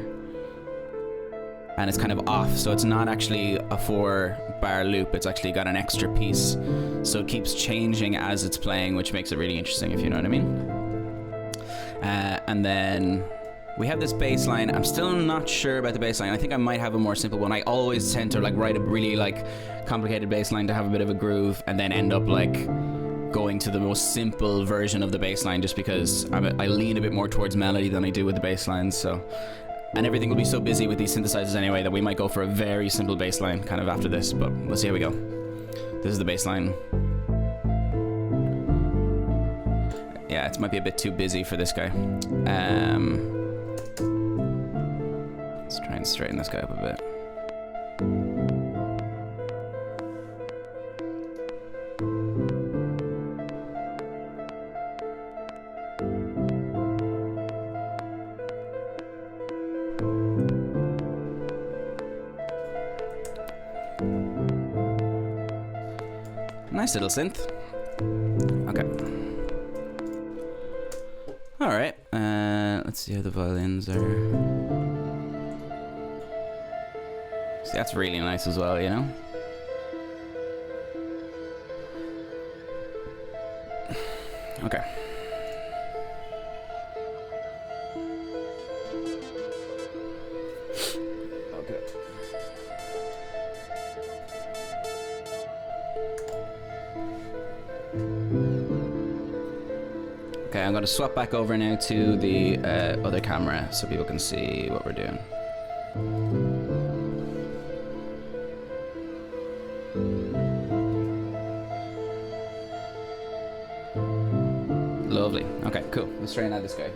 [SPEAKER 1] And it's kind of off, so it's not actually a 4-bar loop. It's actually got an extra piece. So it keeps changing as it's playing, which makes it really interesting, if you know what I mean. And then we have this bass line. I'm still not sure about the bass line. I think I might have a more simple one. I always tend to like write a really like complicated bass line to have a bit of a groove and then end up like going to the most simple version of the bass line just because I lean a bit more towards melody than I do with the bass lines. So, and everything will be so busy with these synthesizers anyway that we might go for a very simple bass line kind of after this, but we'll see how we go. This is the bass line. Yeah, it might be a bit too busy for this guy. Let's try and straighten this guy up a bit. Nice little synth. Okay. All right. Let's see how the violins are. See, that's really nice as well, you know? Okay. Okay. Okay, I'm going to swap back over now to the other camera so people can see what we're doing. Lovely. Okay, cool. Let's try and add this guy.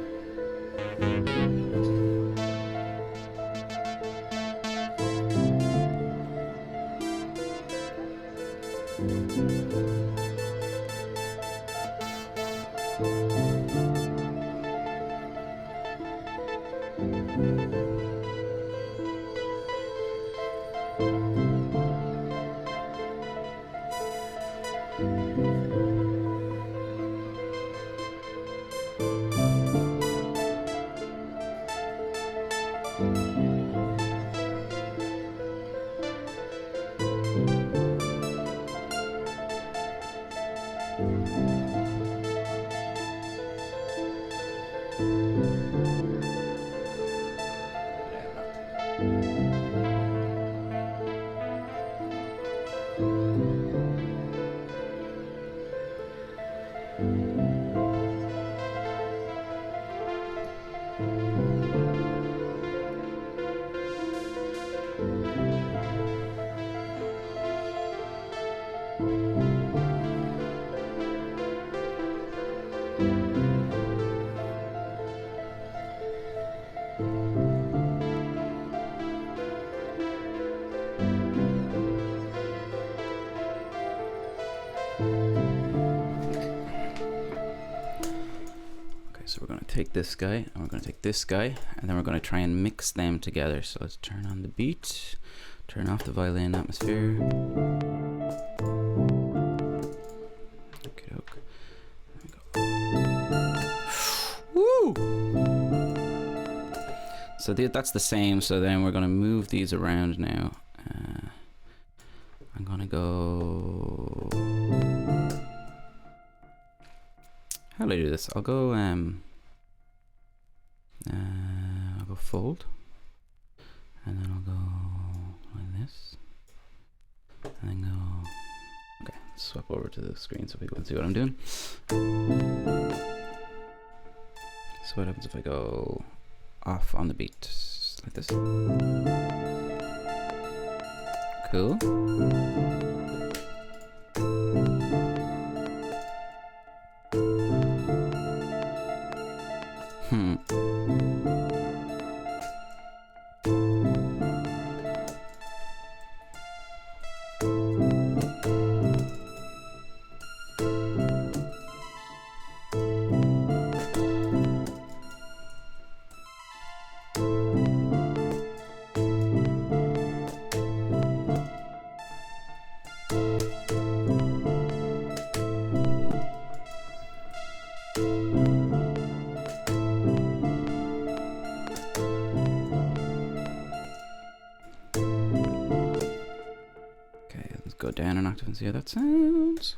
[SPEAKER 1] take this guy, and we're going to take this guy, and then we're going to try and mix them together. So let's turn on the beat, turn off the violin atmosphere. Okey-doke. Woo! So that's the same. So then we're going to move these around now. I'm going to go... How do I do this? I'll go fold, and then I'll go like this, and then go. Okay, swap over to the screen so people can see what I'm doing. So what happens if I go off on the beat like this? Cool. Go down an octave and see how that sounds.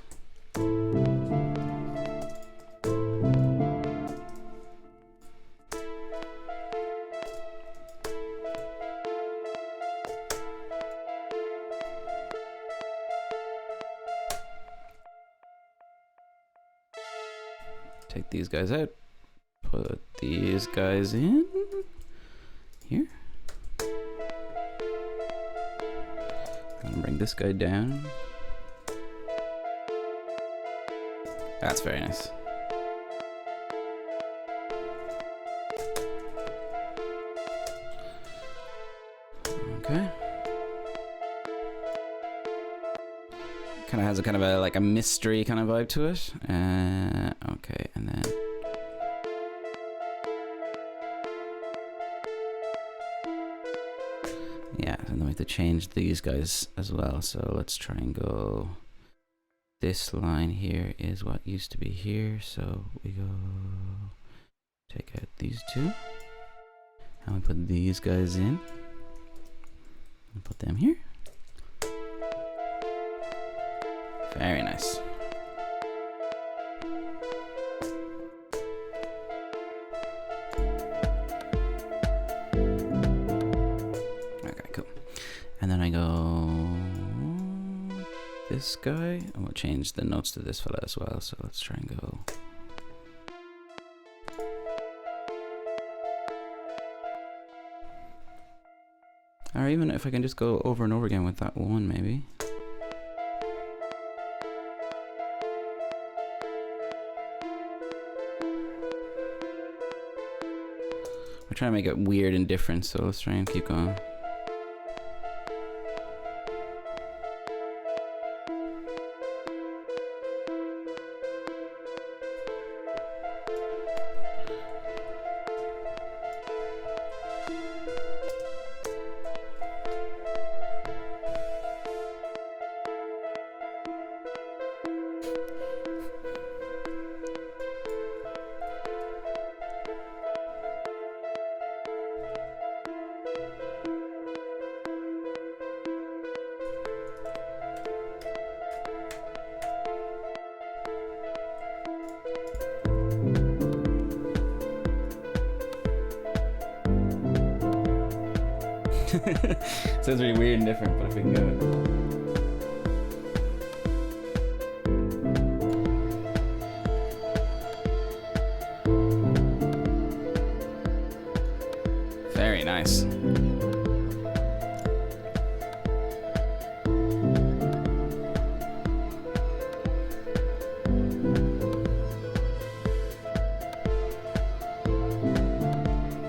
[SPEAKER 1] Take these guys out, put these guys in here. And bring this guy down. That's very nice. Okay. Kind of has a kind of a like a mystery kind of vibe to it. Okay, and then. Yeah, and then we have to change these guys as well. So let's try and go. This line here is what used to be here. So we go take out these two. And we put these guys in. And put them here. Very nice. And then I go this guy, and we'll change the notes to this fella as well. So let's try and go. Or even if I can just go over and over again with that one, maybe. We're trying to make it weird and different, so let's try and keep going. Sounds really weird and different, but if we can go. Very nice.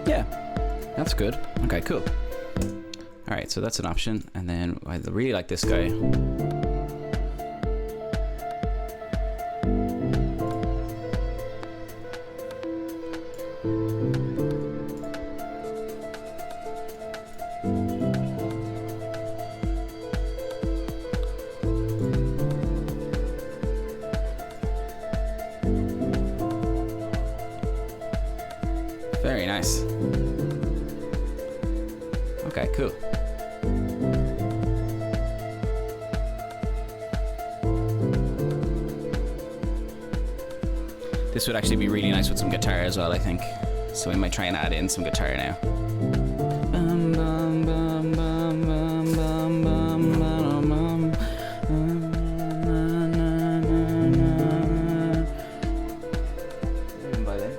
[SPEAKER 1] Yeah, that's good. Okay, cool. Alright, so that's an option, and then I really like this guy. Okay, cool. This would actually be really nice with some guitar as well, I think. So we might try and add in some guitar now. Bum, bum, bum, bum, bum, bum, bum, bum, bum. Even by then.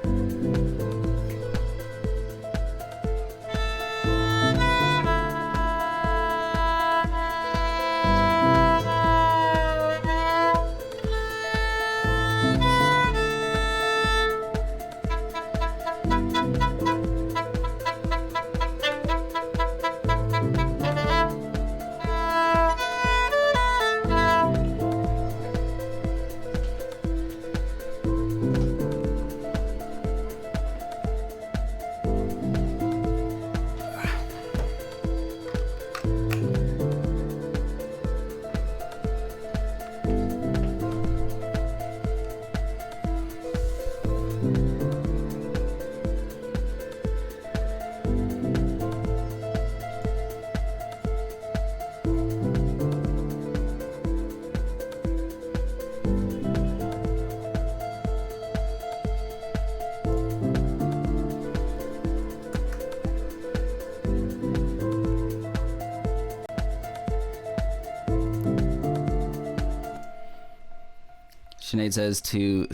[SPEAKER 1] Sinead says to...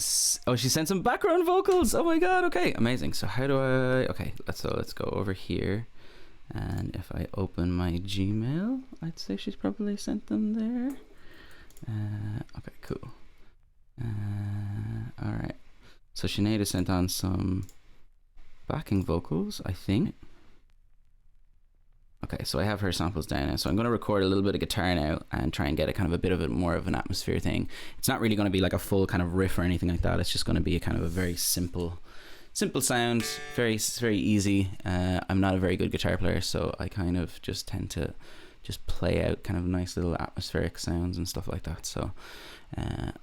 [SPEAKER 1] Oh, she sent some background vocals. Oh my god, okay, amazing. So how do I... Okay, let's go over here. And if I open my Gmail, I'd say she's probably sent them there. Okay, cool. Alright. So Sinead has sent on some backing vocals, I think. Okay, so I have her samples down now. So I'm going to record a little bit of guitar now and try and get a kind of a bit of more of an atmosphere thing. It's not really going to be like a full kind of riff or anything like that. It's just going to be a kind of a very simple sound, very easy. I'm not a very good guitar player, so I kind of just tend to just play out kind of nice little atmospheric sounds and stuff like that. So,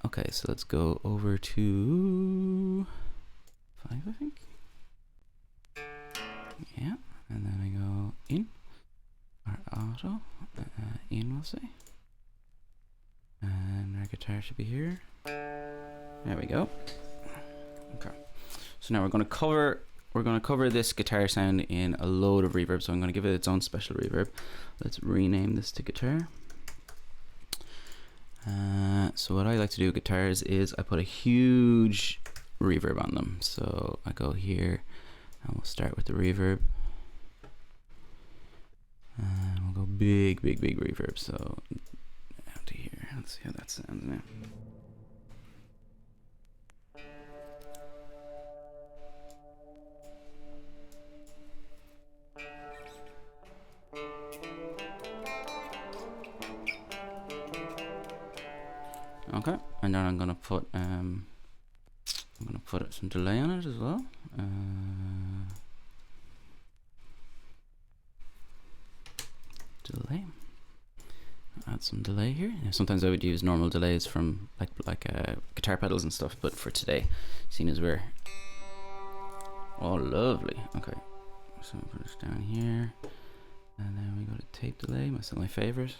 [SPEAKER 1] okay, so let's go over to 5, I think. Yeah, and then I go in. Our auto, in we'll say, and our guitar should be here. There we go. Okay, so now we're going to cover this guitar sound in a load of reverb. So I'm going to give it its own special reverb. Let's rename this to guitar. So what I like to do with guitars is I put a huge reverb on them. So I go here, and we'll start with the reverb. And we'll go big reverb. So down to here. Let's see how that sounds now. Okay, and then I'm gonna put some delay on it as well. Delay. Add some delay here. Now, sometimes I would use normal delays from like guitar pedals and stuff, but for today, seeing as we're lovely. Okay, so I'll put this down here, and then we go to tape delay. Still my favorite.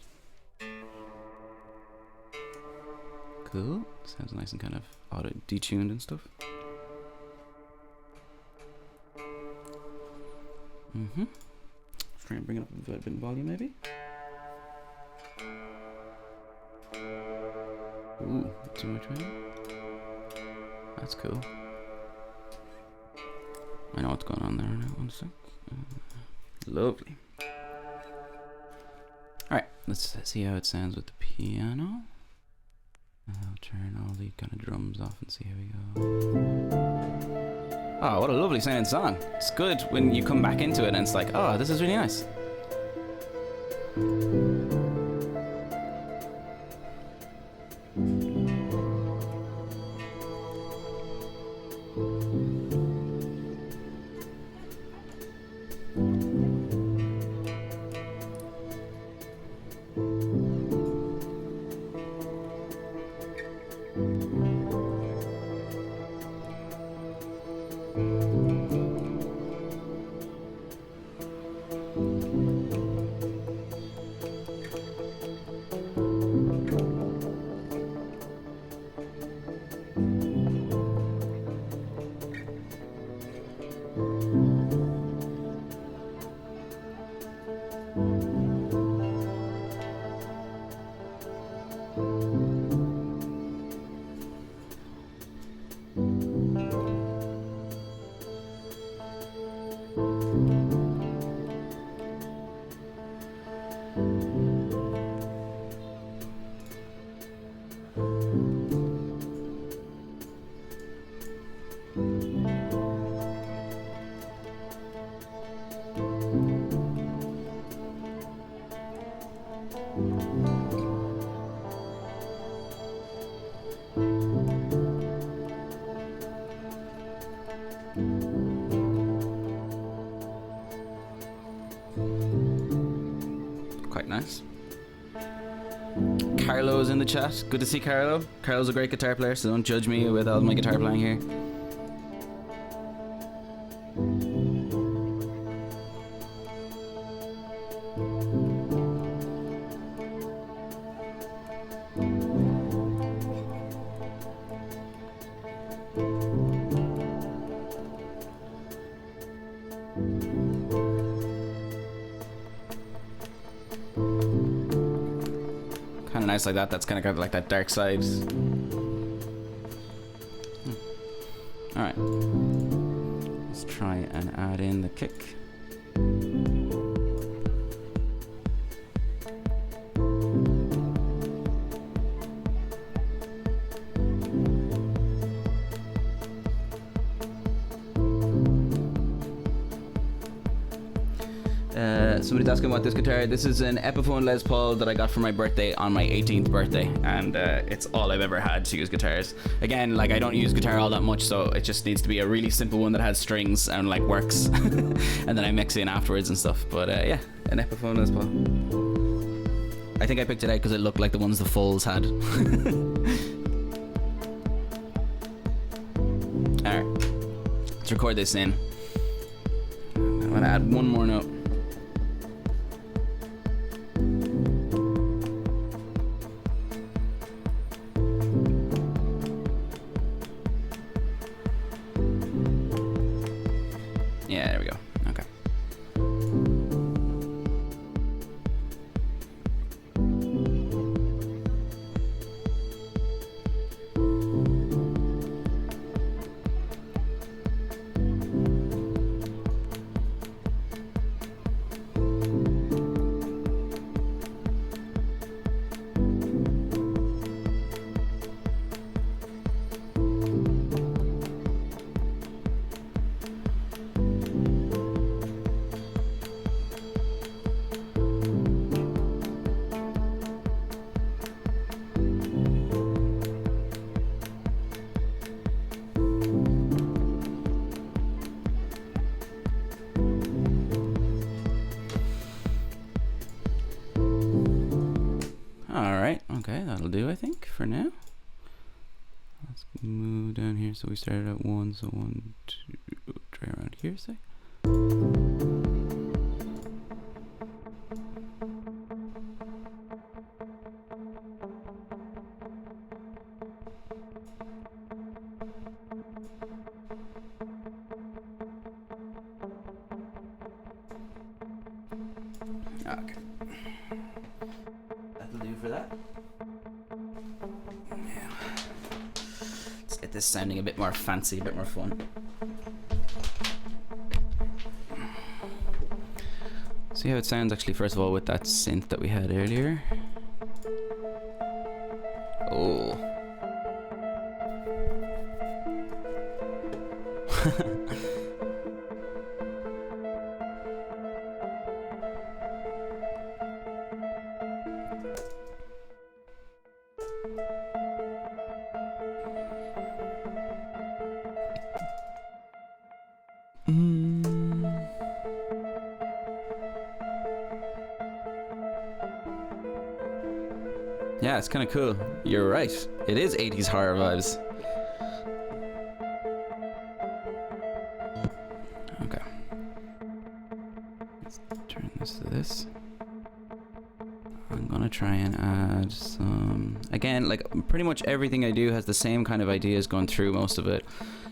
[SPEAKER 1] Cool. Sounds nice and kind of auto detuned and stuff. Try and bring it up a bit in volume, maybe. Ooh, too much volume. That's cool. I know what's going on there now. 1 sec. Lovely. Alright, let's see how it sounds with the piano. I'll turn all the kind of drums off and see how we go. Oh, what a lovely sounding song. It's good when you come back into it and it's like, oh, this is really nice. Quite nice. Carlo's in the chat. Good to see Carlo. Carlo's a great guitar player, so don't judge me with all my guitar playing here. Kind of nice like that. That's kind of got like that dark side. All right. Let's try and add in the kick. Somebody's asking about this guitar. This is an Epiphone Les Paul that I got for my birthday on my 18th birthday, and it's all I've ever had to use guitars. Again, like I don't use guitar all that much, so it just needs to be a really simple one that has strings and like works, and then I mix in afterwards and stuff. But yeah, an Epiphone Les Paul. I think I picked it out because it looked like the ones the Foles had. Alright, let's record this in. I'm gonna add one more note. Yeah, there we go. Okay. Okay, that'll do, I think, for now. Let's move down here. So we started at 1, so 1, 2, try around here, say. Okay. That'll do for that. Now, let's get this sounding a bit more fancy, a bit more fun. See how it sounds actually, first of all, with that synth that we had earlier. Oh. Yeah, it's kind of cool. You're right. It is 80s horror vibes. Okay. Let's turn this to this. I'm gonna try and add some... Again, like pretty much everything I do has the same kind of ideas going through most of it.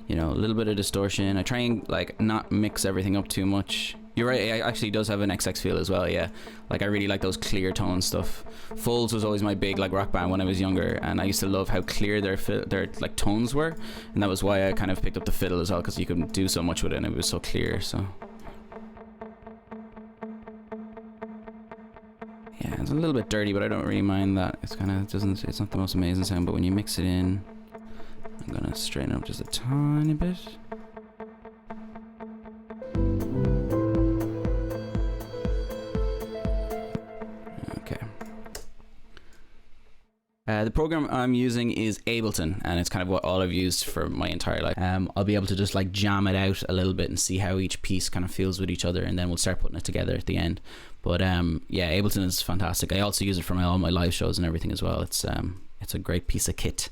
[SPEAKER 1] You know, a little bit of distortion. I try and like not mix everything up too much. You're right. It actually does have an XX feel as well. Yeah, like I really like those clear tone stuff. Fulls was always my big like rock band when I was younger, and I used to love how clear their like tones were, and that was why I kind of picked up the fiddle as well, because you could do so much with it and it was so clear. So yeah, it's a little bit dirty, but I don't really mind that. It's kind of it's not the most amazing sound, but when you mix it in, I'm gonna straighten it up just a tiny bit. The program I'm using is Ableton, and it's kind of what all I've used for my entire life. I'll be able to just like jam it out a little bit and see how each piece kind of feels with each other, and then we'll start putting it together at the end. But yeah, Ableton is fantastic. I also use it for all my live shows and everything as well. It's a great piece of kit.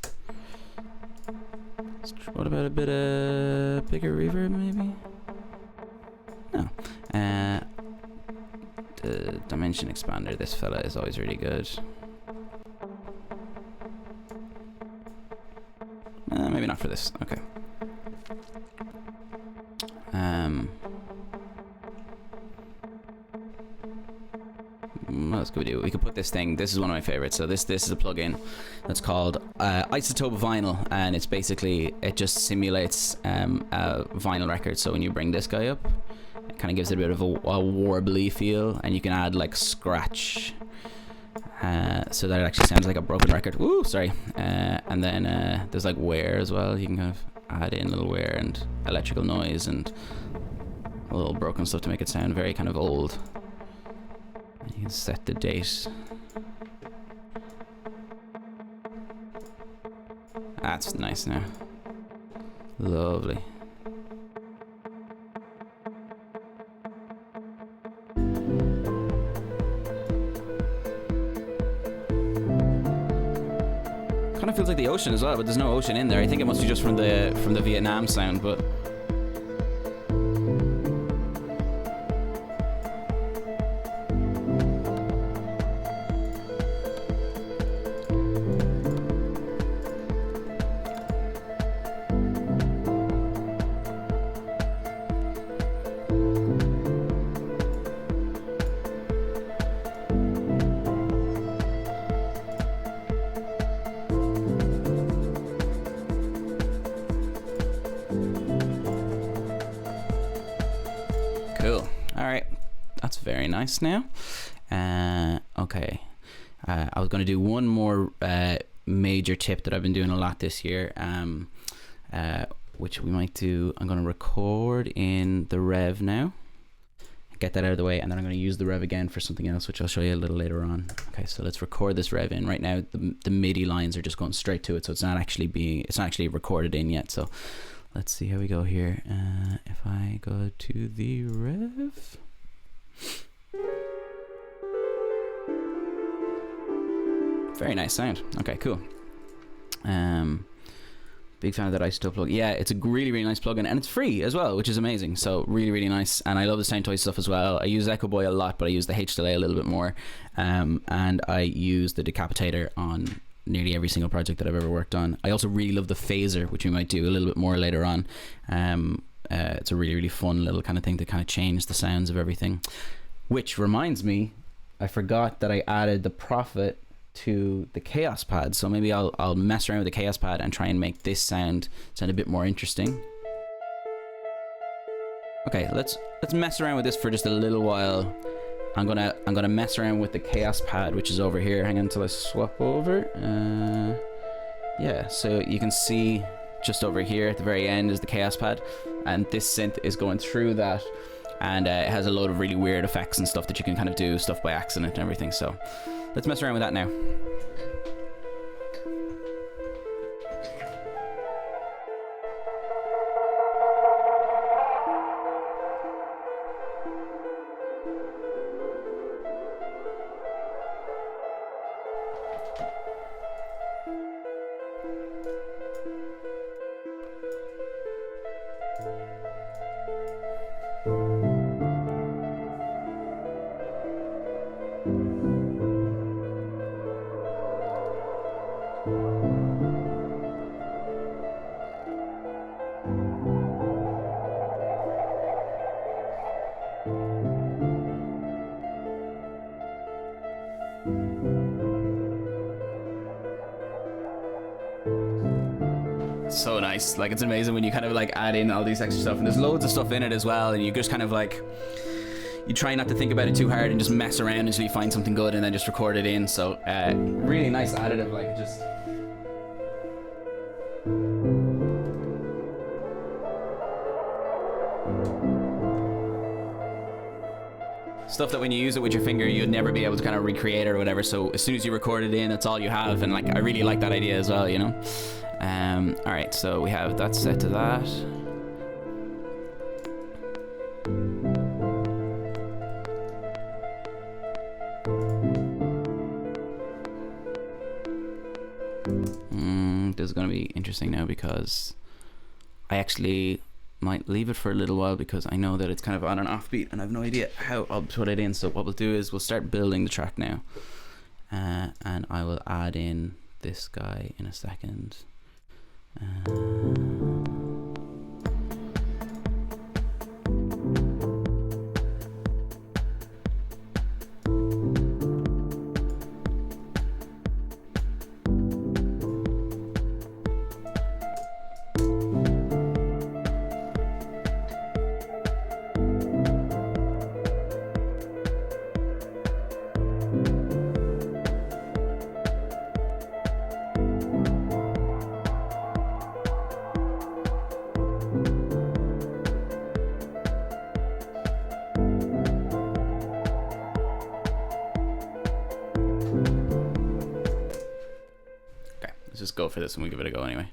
[SPEAKER 1] What about a bit of bigger reverb maybe? No. The dimension expander, this fella is always really good. Maybe not for this. Okay. What else could we do? We could put this thing. This is one of my favorites. So this is a plugin that's called Isotope Vinyl, and it's basically, it just simulates a vinyl record. So when you bring this guy up, it kind of gives it a bit of a warbly feel, and you can add like scratch. So that it actually sounds like a broken record. Woo, sorry. And then there's like wear as well. You can kind of add in a little wear and electrical noise and a little broken stuff to make it sound very kind of old. And you can set the date. That's nice now. Lovely. Kind of feels like the ocean as well, but there's no ocean in there. I think it must be just from the Vietnam sound, but cool. Alright, that's very nice now. Okay, I was going to do one more major tip that I've been doing a lot this year, which we might do. I'm going to record in the rev now, get that out of the way, and then I'm going to use the rev again for something else, which I'll show you a little later on. Okay, so let's record this rev in. Right now the MIDI lines are just going straight to it, so it's not actually recorded in yet. So let's see how we go here. If I go to the rev, very nice sound. Okay, cool. Big fan of that Isotope plug. Yeah, it's a really, really nice plugin, and it's free as well, which is amazing. So really, really nice. And I love the Sound Toy stuff as well. I use Echo Boy a lot, but I use the H delay a little bit more. And I use the Decapitator on nearly every single project that I've ever worked on. I also really love the phaser, which we might do a little bit more later on. It's a really, really fun little kind of thing to kind of change the sounds of everything. Which reminds me, I forgot that I added the Prophet to the Chaos Pad, so maybe I'll mess around with the Chaos Pad and try and make this sound a bit more interesting. Okay, let's mess around with this for just a little while. I'm gonna mess around with the Chaos Pad, which is over here. Hang on until I swap over. Yeah, so you can see just over here at the very end is the Chaos Pad, and this synth is going through that, and it has a load of really weird effects and stuff that you can kind of do stuff by accident and everything. So let's mess around with that now. So nice. Like, it's amazing when you kind of like add in all these extra stuff, and there's loads of stuff in it as well, and you just kind of like, you try not to think about it too hard and just mess around until you find something good and then just record it in. So really nice additive, like, just stuff that when you use it with your finger you'd never be able to kind of recreate it or whatever. So as soon as you record it in, that's all you have. And like, I really like that idea as well, you know. All right, so we have that set to that. This is going to be interesting now because I actually might leave it for a little while because I know that it's kind of on an offbeat and I have no idea how I'll put it in. So what we'll do is we'll start building the track now, and I will add in this guy in a second. Let's just go for this and we give it a go anyway.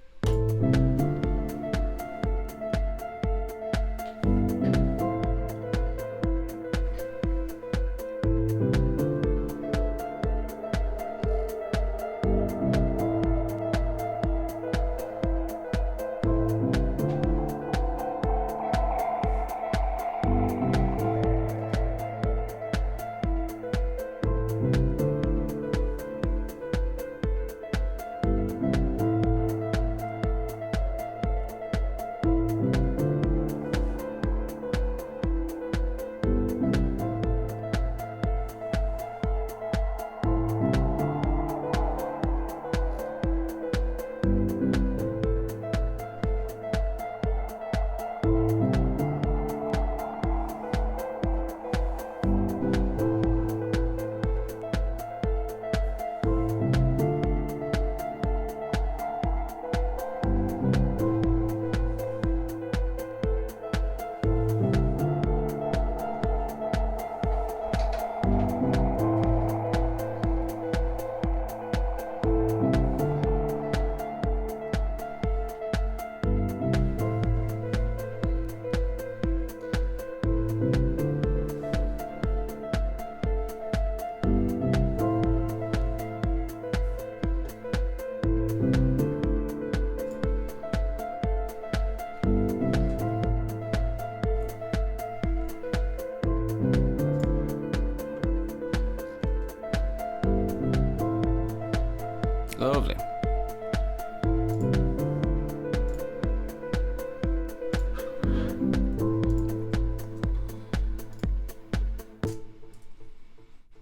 [SPEAKER 1] Lovely.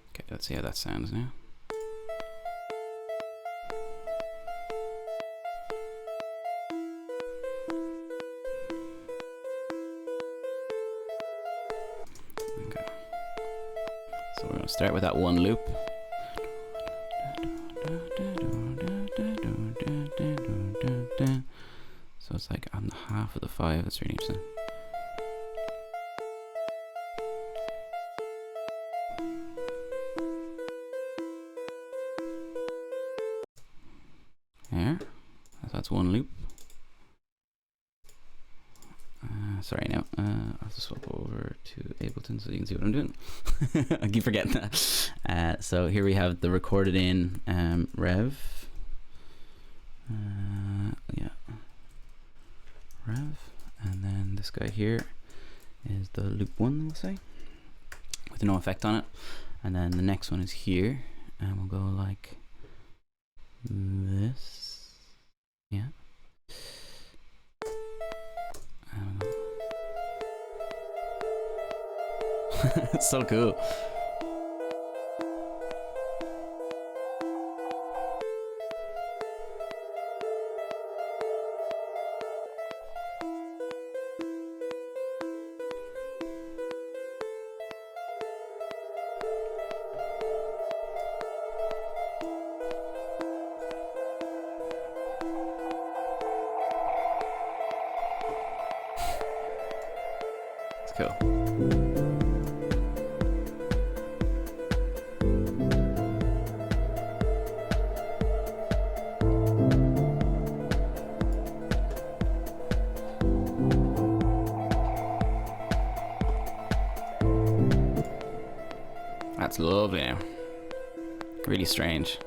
[SPEAKER 1] Okay, let's see how that sounds now. Okay. So we're going to start with that one loop. So it's like on the half of the 5. That's really interesting. There. That's one loop. Sorry, now I'll have to swap over to Ableton so you can see what I'm doing. I keep forgetting that. So here we have the recorded in rev. Yeah, rev, and then this guy here is the loop 1, we'll say, with no effect on it, and then the next one is here, and we'll go like this. Yeah. It's so cool. Cool. That's lovely now. Really strange.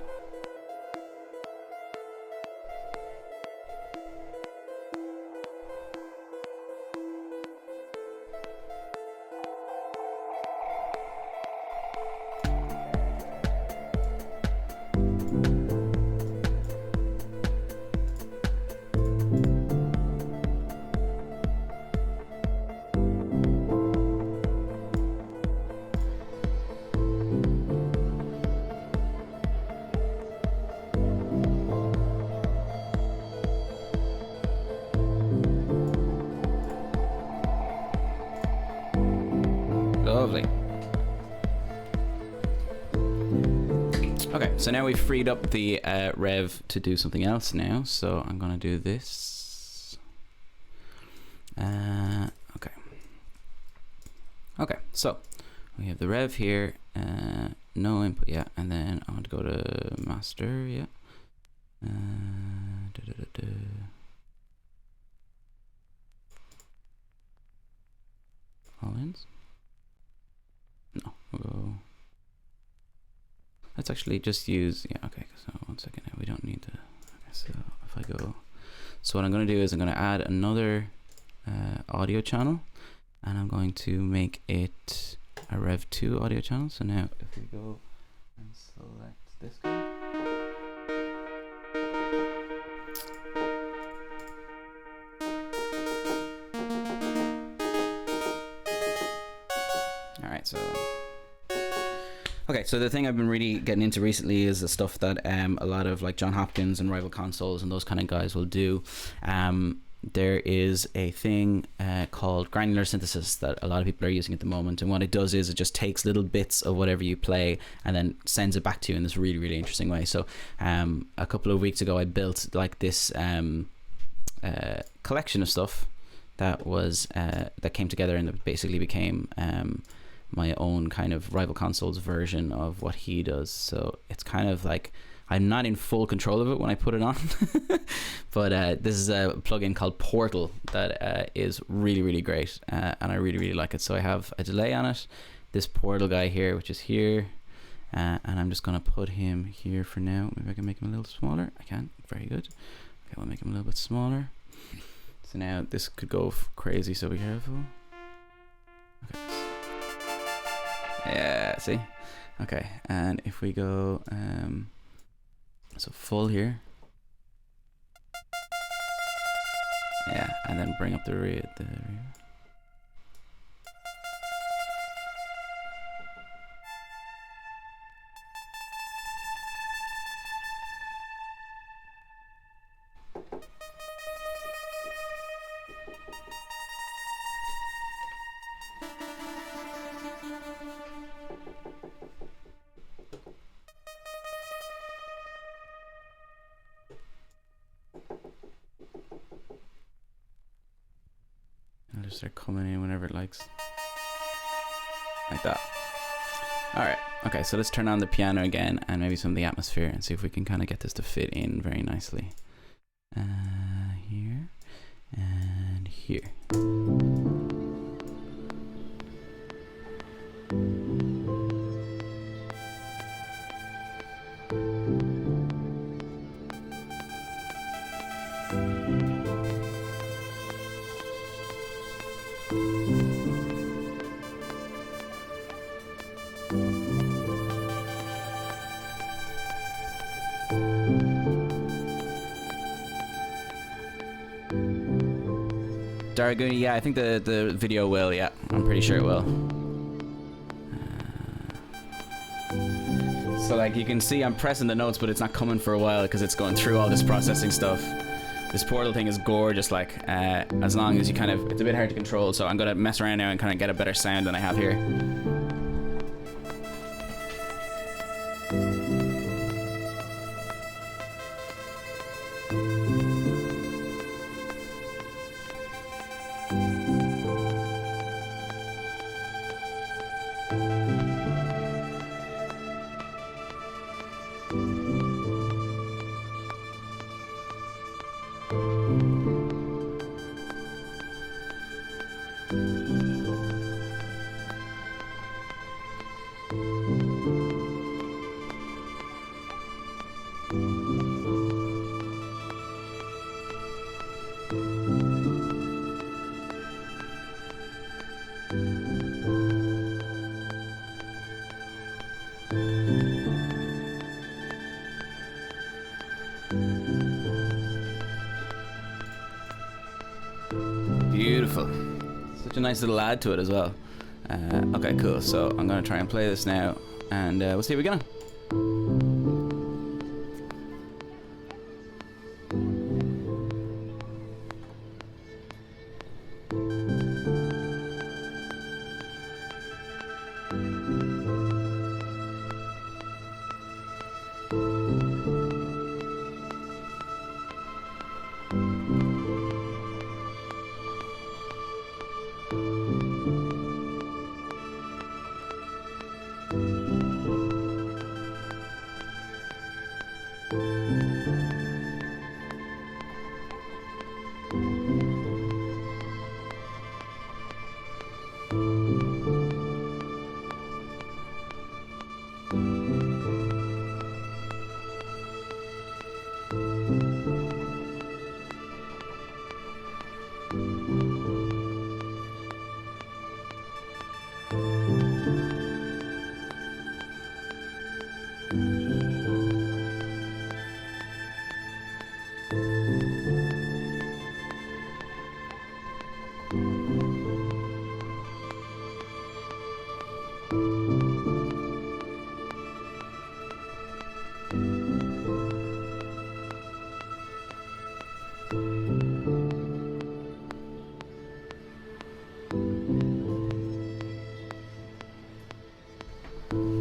[SPEAKER 1] Lovely. Okay, so now we've freed up the rev to do something else now. So I'm gonna do this. Okay. Okay, so we have the rev here. No input yet, and then I want to go to master. Yeah. Violins. No, we'll go. Let's actually just use, yeah, okay, so 1 second now, we don't need to, okay, so if I go, so what I'm going to do is I'm going to add another audio channel, and I'm going to make it a Rev 2 audio channel. So now if we go and select this guy. Alright, so okay, so the thing I've been really getting into recently is the stuff that a lot of like John Hopkins and Rival Consoles and those kind of guys will do. There is a thing called granular synthesis that a lot of people are using at the moment, and what it does is it just takes little bits of whatever you play and then sends it back to you in this really, really interesting way. So a couple of weeks ago I built like this collection of stuff that was that came together and that basically became my own kind of Rival Consoles version of what he does. So it's kind of like I'm not in full control of it when I put it on, but this is a plugin called Portal that is really, really great, and I really, really like it. So I have a delay on it, this Portal guy here, which is here, and I'm just going to put him here for now. Maybe I can make him a little smaller. I can. Very good. Okay, we'll make him a little bit smaller. So now this could go crazy, so be careful. Okay. Yeah, see? Okay, and if we go so full here, yeah, and then bring up the rear. I'll just start coming in whenever it likes. Like that. Alright, okay, so let's turn on the piano again and maybe some of the atmosphere and see if we can kind of get this to fit in very nicely. Here and here. Daraguni, yeah, I think the video will, yeah. I'm pretty sure it will. So like you can see I'm pressing the notes, but it's not coming for a while because it's going through all this processing stuff. This Portal thing is gorgeous, like, as long as you kind of, it's a bit hard to control, so I'm gonna mess around now and kind of get a better sound than I have here. Beautiful. Such a nice little add to it as well. Okay, cool. So I'm gonna try and play this now, and we'll see how we get on.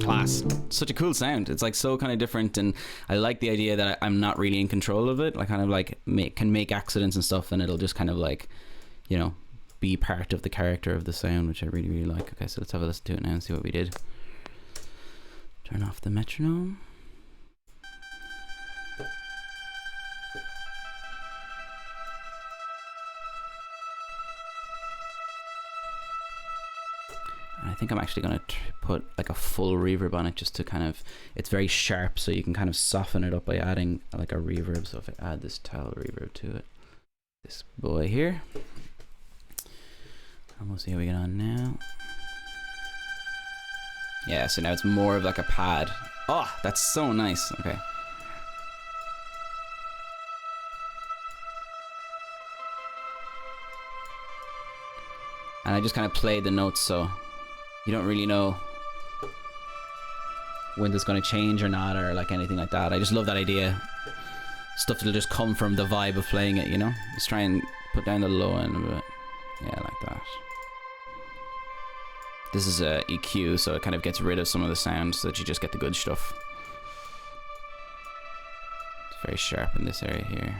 [SPEAKER 1] Class. Such a cool sound. It's like so kind of different, and I like the idea that I'm not really in control of it. I kind of like can make accidents and stuff, and it'll just kind of like, you know, be part of the character of the sound, which I really, really like. Okay, so let's have a listen to it now and see what we did. Turn off the metronome. I think I'm actually going to put like a full reverb on it, just to kind of, it's very sharp, so you can kind of soften it up by adding like a reverb. So if I add this towel reverb to it, this boy here, and we'll see how we get on now. Yeah, so now it's more of like a pad. Oh, that's so nice. Okay. And I just kind of play the notes, so you don't really know when it's going to change or not, or like anything like that. I just love that idea. Stuff that'll just come from the vibe of playing it, you know? Let's try and put down the low end a bit. Yeah, like that. This is a EQ, so it kind of gets rid of some of the sound so that you just get the good stuff. It's very sharp in this area here.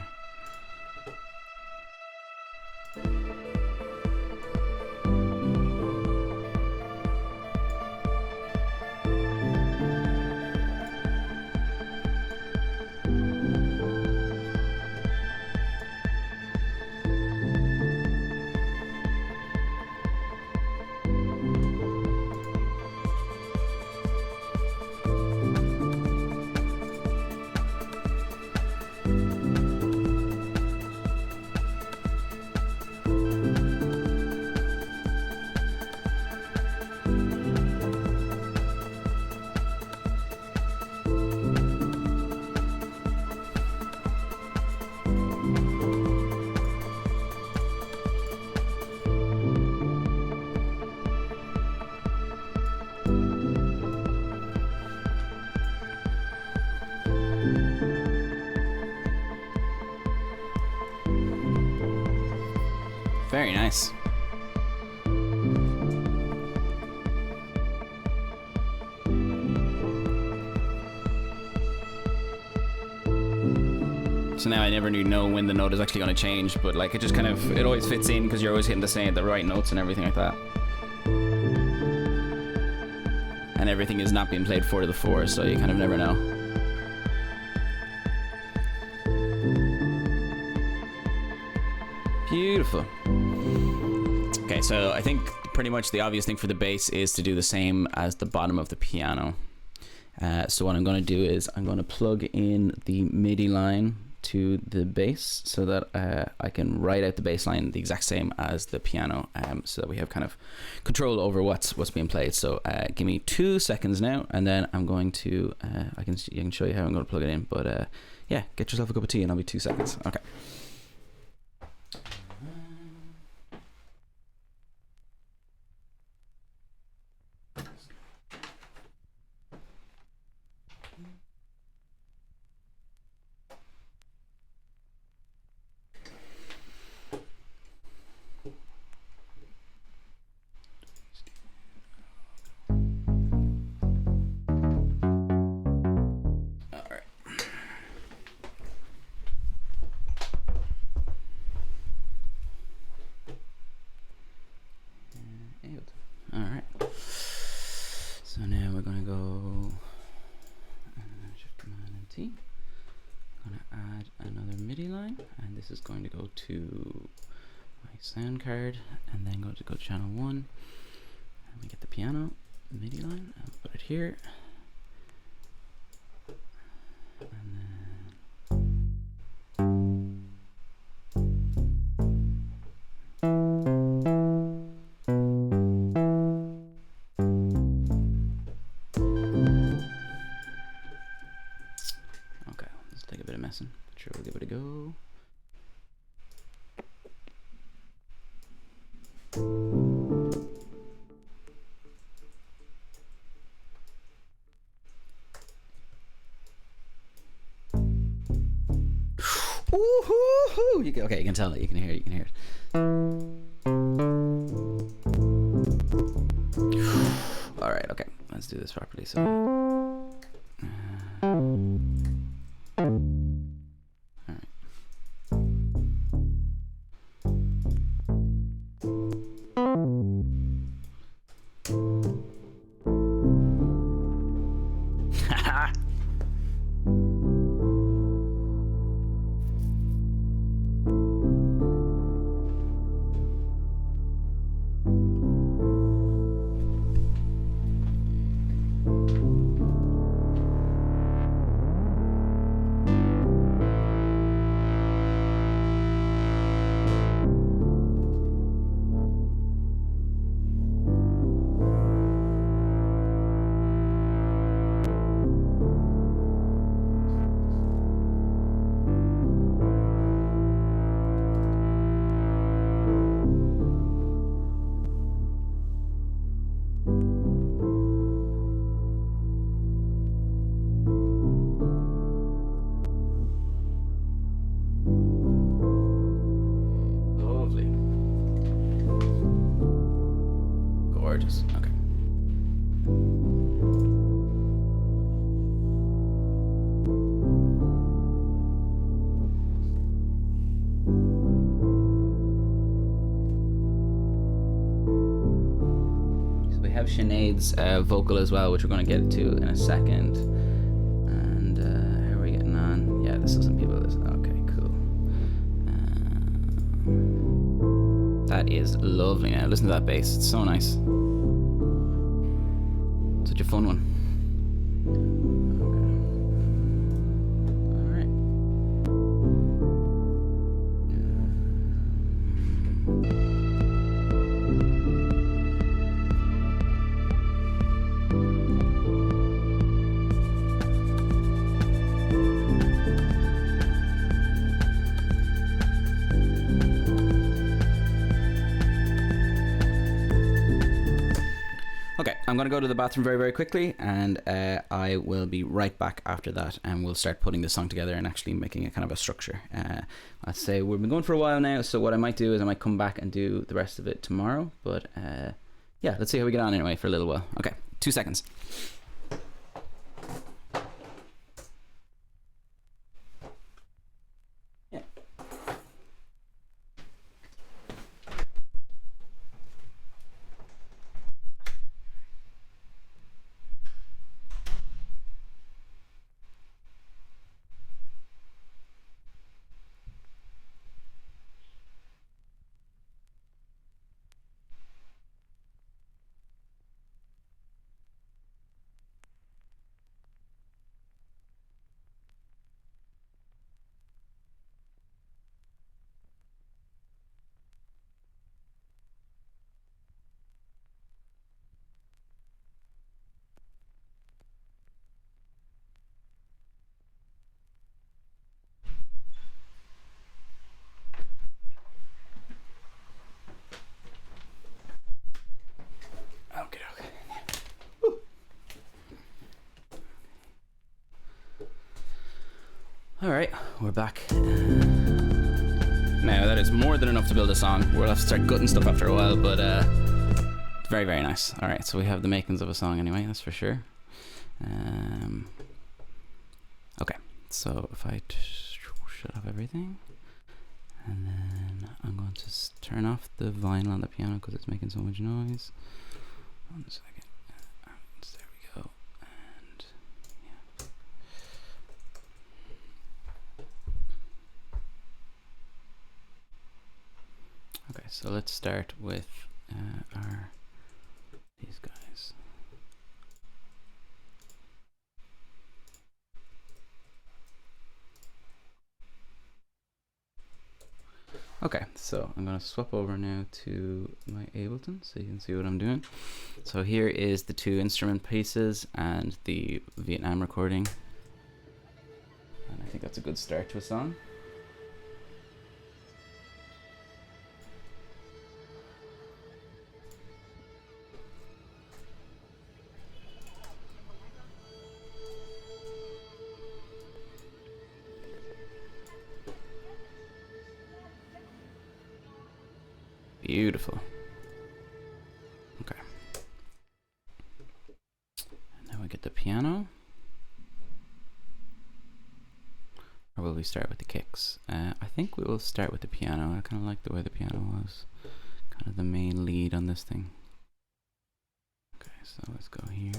[SPEAKER 1] Very nice. So now I never know when the note is actually going to change, but like it just kind of, it always fits in because you're always hitting the right notes and everything like that. And everything is not being played 4 to the 4, so you kind of never know. Beautiful. Okay, so I think pretty much the obvious thing for the bass is to do the same as the bottom of the piano. So what I'm going to do is I'm going to plug in the MIDI line to the bass so that I can write out the bass line the exact same as the piano, so that we have kind of control over what's being played. So give me 2 seconds now, and then I'm going to I can show you how I'm going to plug it in. But yeah, get yourself a cup of tea, and I'll be 2 seconds. Okay. Alright, so now we're going to go Shift Command and T. I'm going to add another MIDI line, and this is going to go to my sound card, and then go to channel 1, and we get the piano MIDI line, and put it here, and okay, let's take a bit of messing, but sure, we'll give it a go. Woohoo! Okay, you can tell it. You can hear it. You can hear it. All right. Okay. Let's do this properly. So. All right. Gorgeous. Okay. So we have Sinead's vocal as well, which we're going to get to in a second. And how are we getting on? Yeah, this is some people. Okay, cool. That is lovely. Now listen to that bass. It's so nice. Such a fun one. Okay, I'm going to go to the bathroom very, very quickly, and I will be right back after that, and we'll start putting the song together and actually making a kind of a structure. I'd say we've been going for a while now, so what I might do is I might come back and do the rest of it tomorrow, but yeah, let's see how we get on anyway for a little while. Okay, 2 seconds. Alright, we're back. Now that is more than enough to build a song. We'll have to start gutting stuff after a while, but very, very nice. Alright, so we have the makings of a song anyway, that's for sure. Okay, so if I shut off everything, and then I'm going to turn off the vinyl on the piano because it's making so much noise. 1 second. There we go. And yeah. Okay, so let's start with these guys. Okay, so I'm going to swap over now to my Ableton so you can see what I'm doing. So here is the 2 instrument pieces and the Vietnam recording. And I think that's a good start to a song. Beautiful. Okay. And now we get the piano. Or will we start with the kicks? I think we will start with the piano. I kind of like the way the piano was kind of the main lead on this thing. Okay, so let's go here.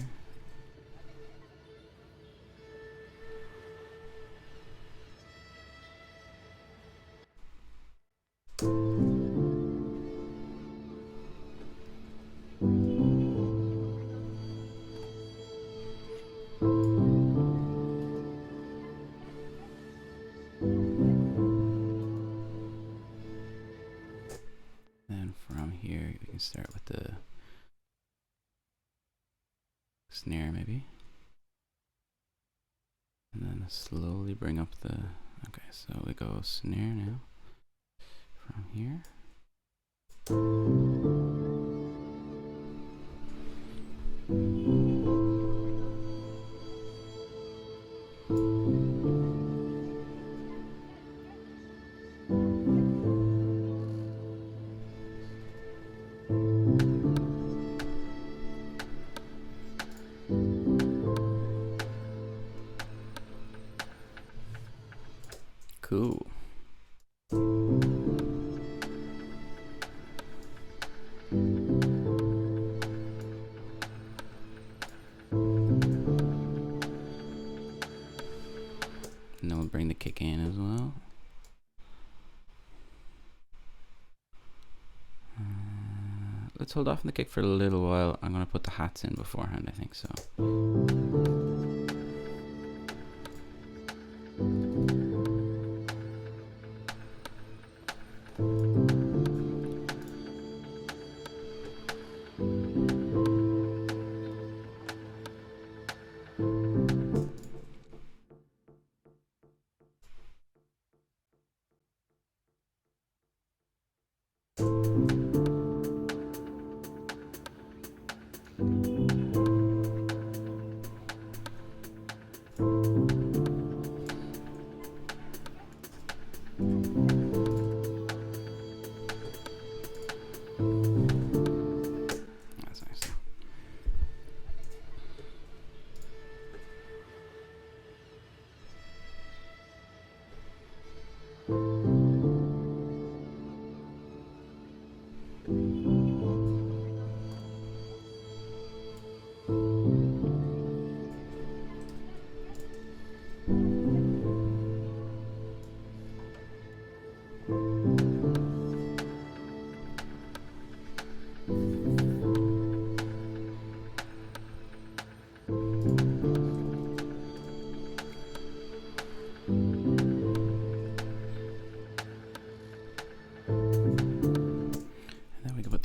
[SPEAKER 1] Start with the snare maybe, and then slowly bring up the, okay, so we go snare now from here. Cool. And then we'll bring the kick in as well. Let's hold off on the kick for a little while. I'm going to put the hats in beforehand, I think so.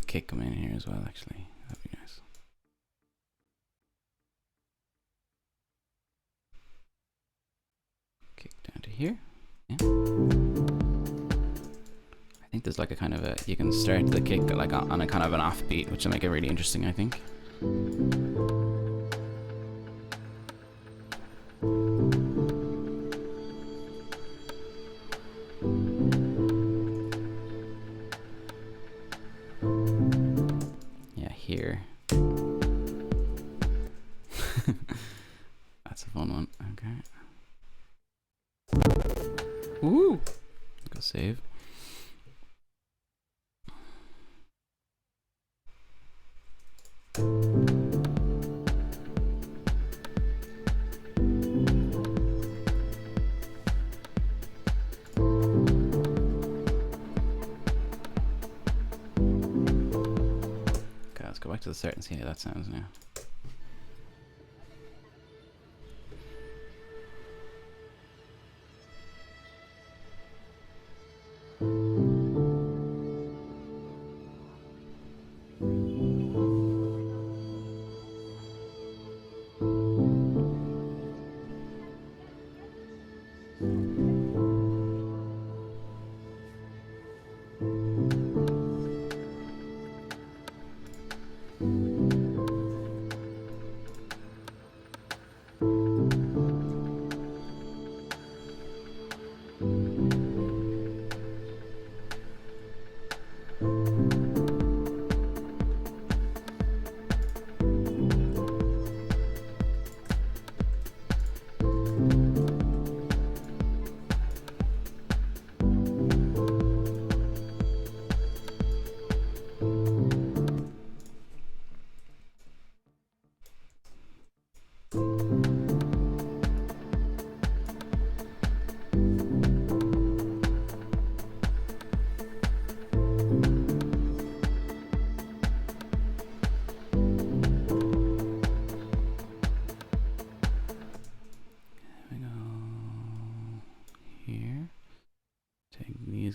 [SPEAKER 1] Kick come in here as well, actually. That'd be nice. Kick down to here. Yeah. I think there's like a kind of a, you can start the kick like on a kind of an offbeat, which will make it really interesting, I think. Woo! Go save. Okay, let's go back to the start and see how that sounds now.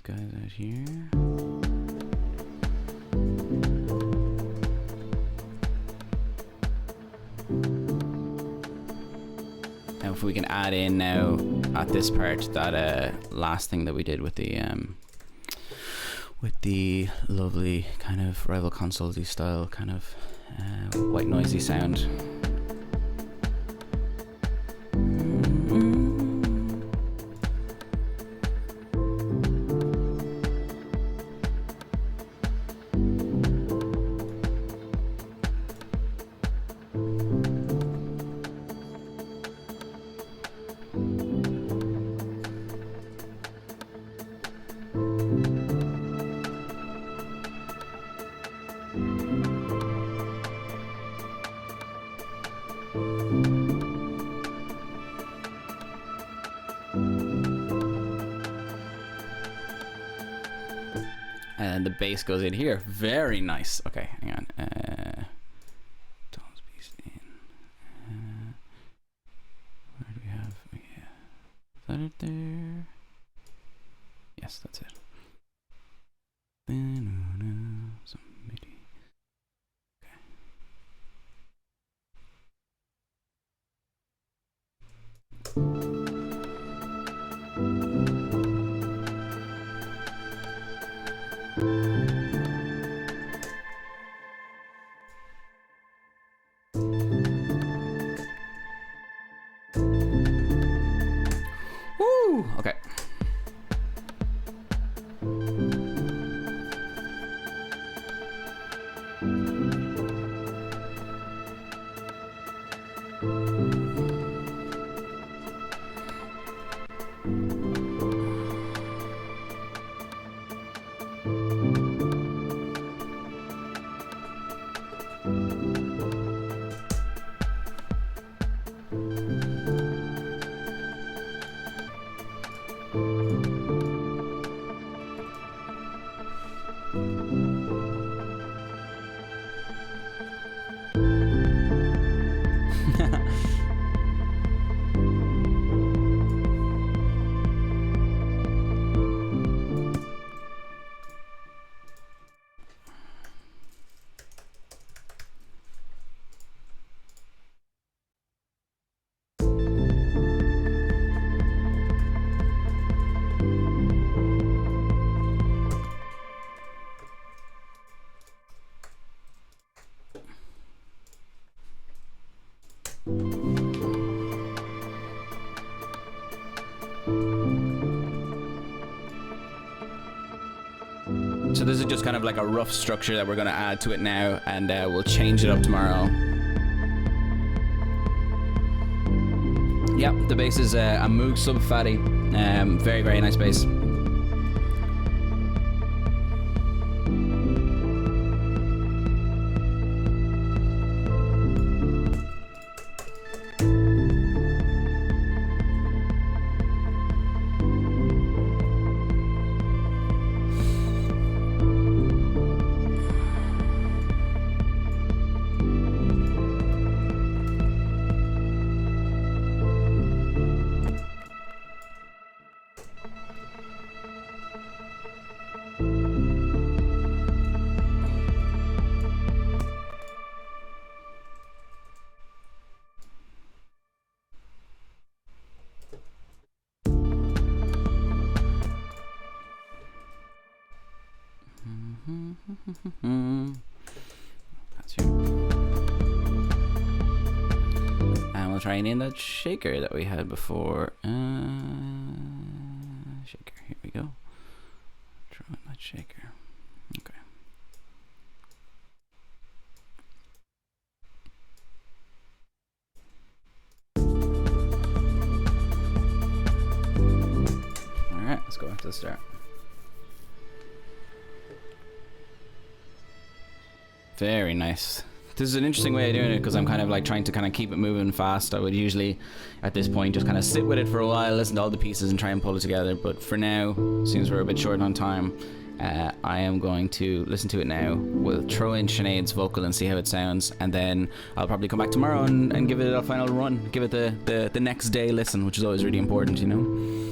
[SPEAKER 1] Guys out here. And if we can add in now at this part that last thing that we did with the lovely kind of rival console-y style kind of white noisy sound. And the bass goes in here. Very nice. Okay, hang on. Tones beast in. Where do we have? Oh, yeah. Is that it there? Yes, that's it. Some midi. Okay. Woo! Okay. So this is just kind of like a rough structure that we're going to add to it now, and we'll change it up tomorrow. Yep, the bass is a Moog Sub Fatty. Very, very nice bass. That's here. And we'll try and in that shaker that we had before. Shaker, here we go. Throw in that shaker. Okay. Alright, let's go back to the start. Very nice. This is an interesting way of doing it because I'm kind of like trying to kind of keep it moving fast. I would usually, at this point, just kind of sit with it for a while, listen to all the pieces and try and pull it together. But for now, since we're a bit short on time, I am going to listen to it now. We'll throw in Sinead's vocal and see how it sounds. And then I'll probably come back tomorrow and give it a final run. Give it the next day listen, which is always really important, you know?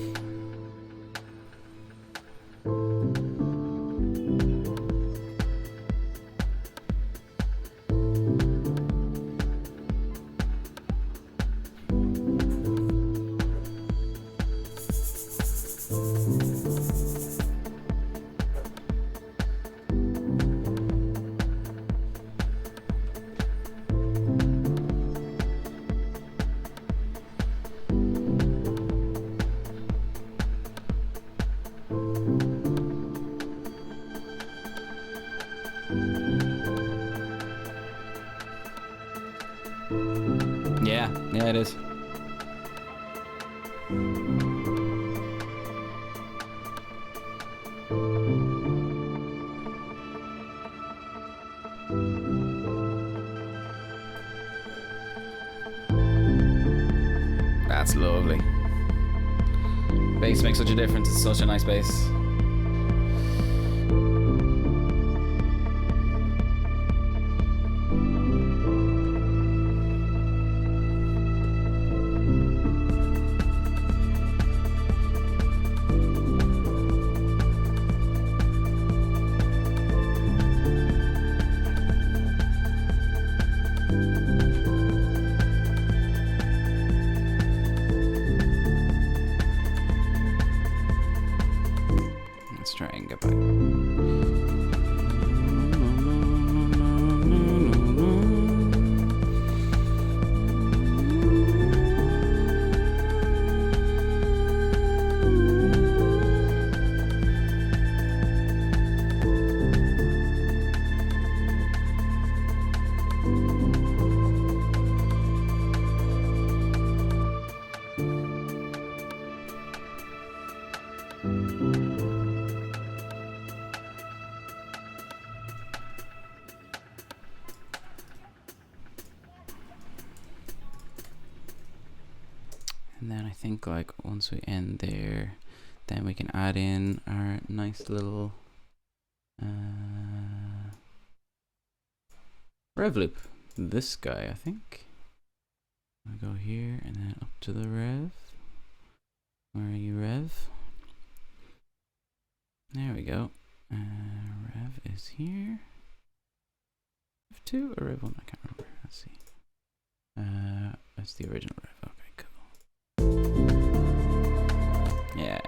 [SPEAKER 1] Yeah, it is. That's lovely. Bass makes such a difference. It's such a nice bass. Let's try and get back. And then I think like once we end there, then we can add in our nice little rev loop. This guy, I think. I go here and then up to the rev. Where are you, rev? There we go. Rev is here. Rev 2 or rev 1? I can't remember. Let's see. That's the original rev. Okay, cool. Yeah.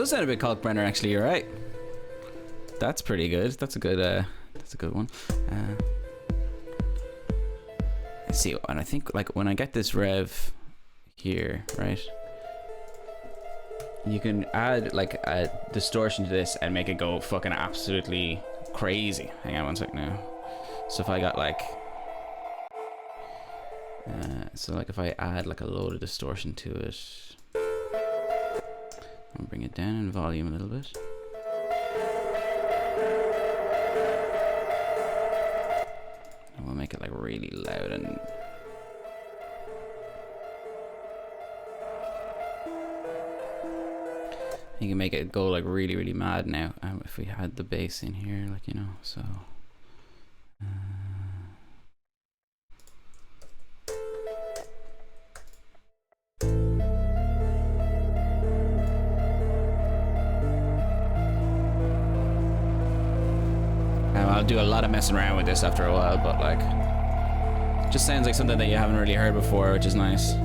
[SPEAKER 1] does sound a bit Kalkbrenner, actually. You're right. That's pretty good. That's a good one. Let's see, and I think like when I get this rev here, right? You can add like a distortion to this and make it go fucking absolutely crazy. Hang on one sec now. So if I got like, if I add like a load of distortion to it, I'll bring it down in volume a little bit. And we'll make it like really loud and. You can make it go like really, really mad now. If we had the bass in here, like, you know, so. I'll do a lot of messing around with this after a while, but like, just sounds like something that you haven't really heard before, which is nice.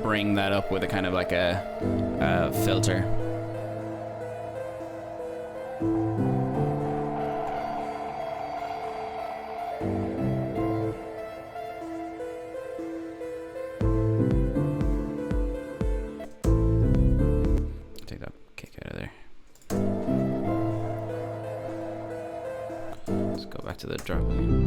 [SPEAKER 1] Bring that up with a kind of like a filter. Take that kick out of there. Let's go back to the drop again.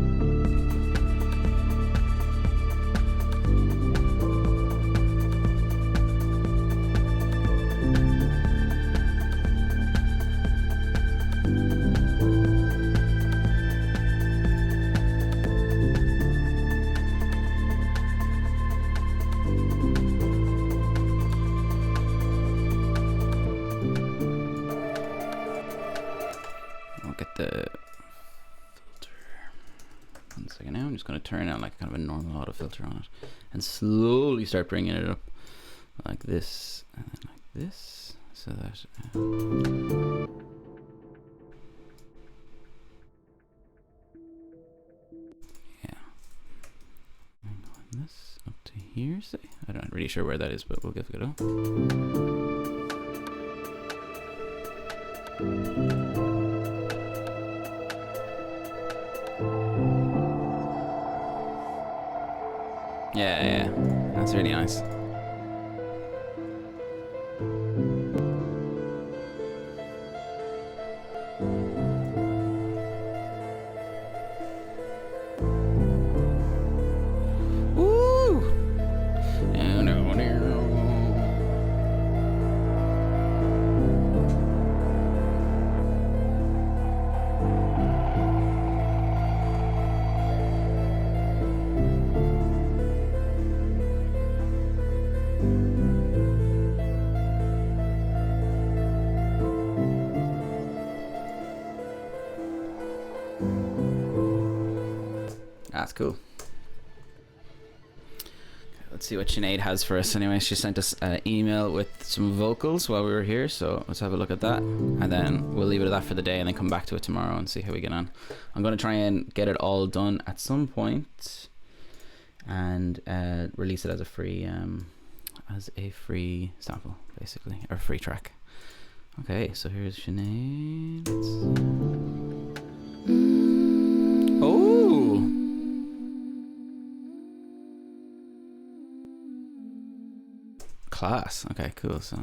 [SPEAKER 1] Turn on like kind of a normal auto filter on it and slowly start bringing it up like this and then like this, so that yeah, and this up to here, say. I'm not really sure where that is, but we'll give it a go. Yeah, that's really nice. Woo! That's cool. Let's see what Sinead has for us. Anyway, she sent us an email with some vocals while we were here, so let's have a look at that, and then we'll leave it at that for the day and then come back to it tomorrow and see how we get on. I'm going to try and get it all done at some point and release it as a free sample, basically, or free track. Okay, so here's Sinead. Oh! Class. Okay, cool. So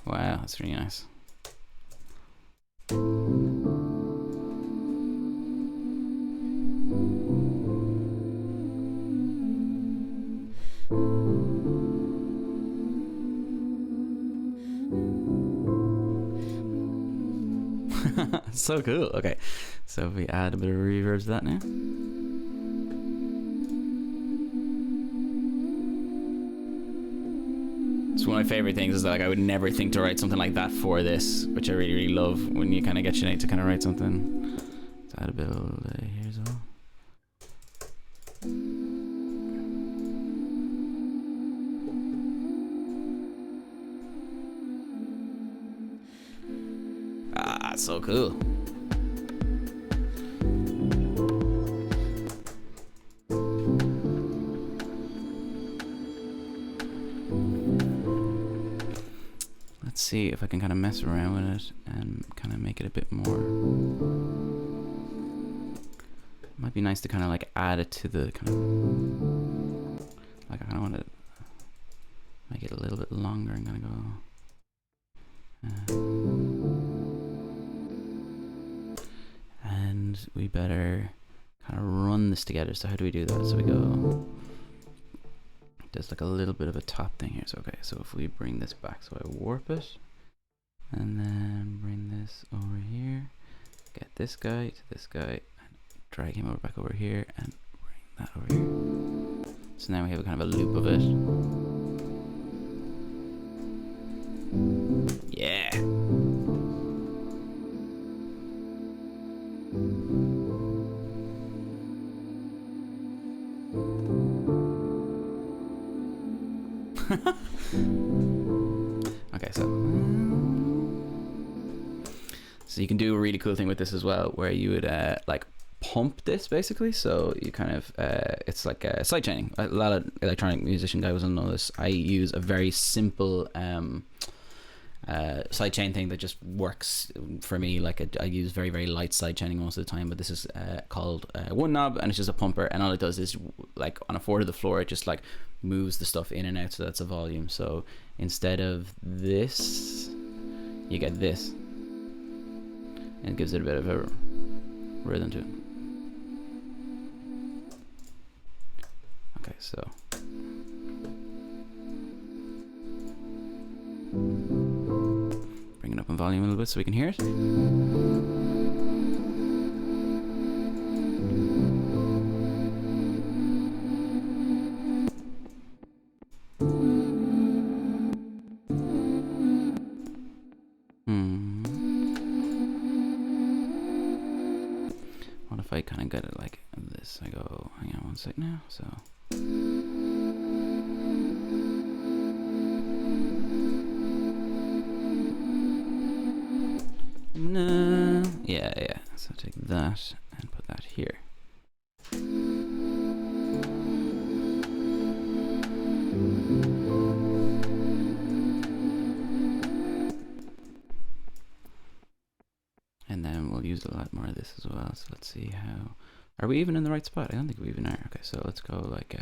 [SPEAKER 1] wow, that's really nice. So cool. Okay, so if we add a bit of reverb to that now. It's one of my favorite things is that, like, I would never think to write something like that for this, which I really, really love when you kind of get Sinead to kind of write something. Let's add a bit of here as well. That's so cool. Let's see if I can kind of mess around with it and kind of make it a bit more. Might be nice to kind of like add it to the kind of, like I kind of want to make it a little bit longer. I'm gonna go, and we better kind of run this together. So how do we do that? So we go. There's like a little bit of a top thing here. So okay, so if we bring this back, so I warp it, and then bring this over here, get this guy to this guy, and drag him over back over here, and bring that over here. So now we have a kind of a loop of it. Yeah. Okay, so you can do a really cool thing with this as well, where you would like pump this basically. So you kind of it's like side chaining. A lot of electronic musician guys will know this. I use a very simple side chain thing that just works for me. Like I use very, very light side chaining most of the time, but this is called one knob, and it's just a pumper, and all it does is like on a 4 to the floor, it just like moves the stuff in and out, so that's a volume. So instead of this, you get this, and it gives it a bit of a rhythm to it. Okay, so bring it up in volume a little bit so we can hear it. What if I kind of get it like this? I go, hang on one sec now, so. No. Yeah. So take that and put that here. And then we'll use a lot more of this as well. So let's see how. Are we even in the right spot? I don't think we even are. Okay, so let's go like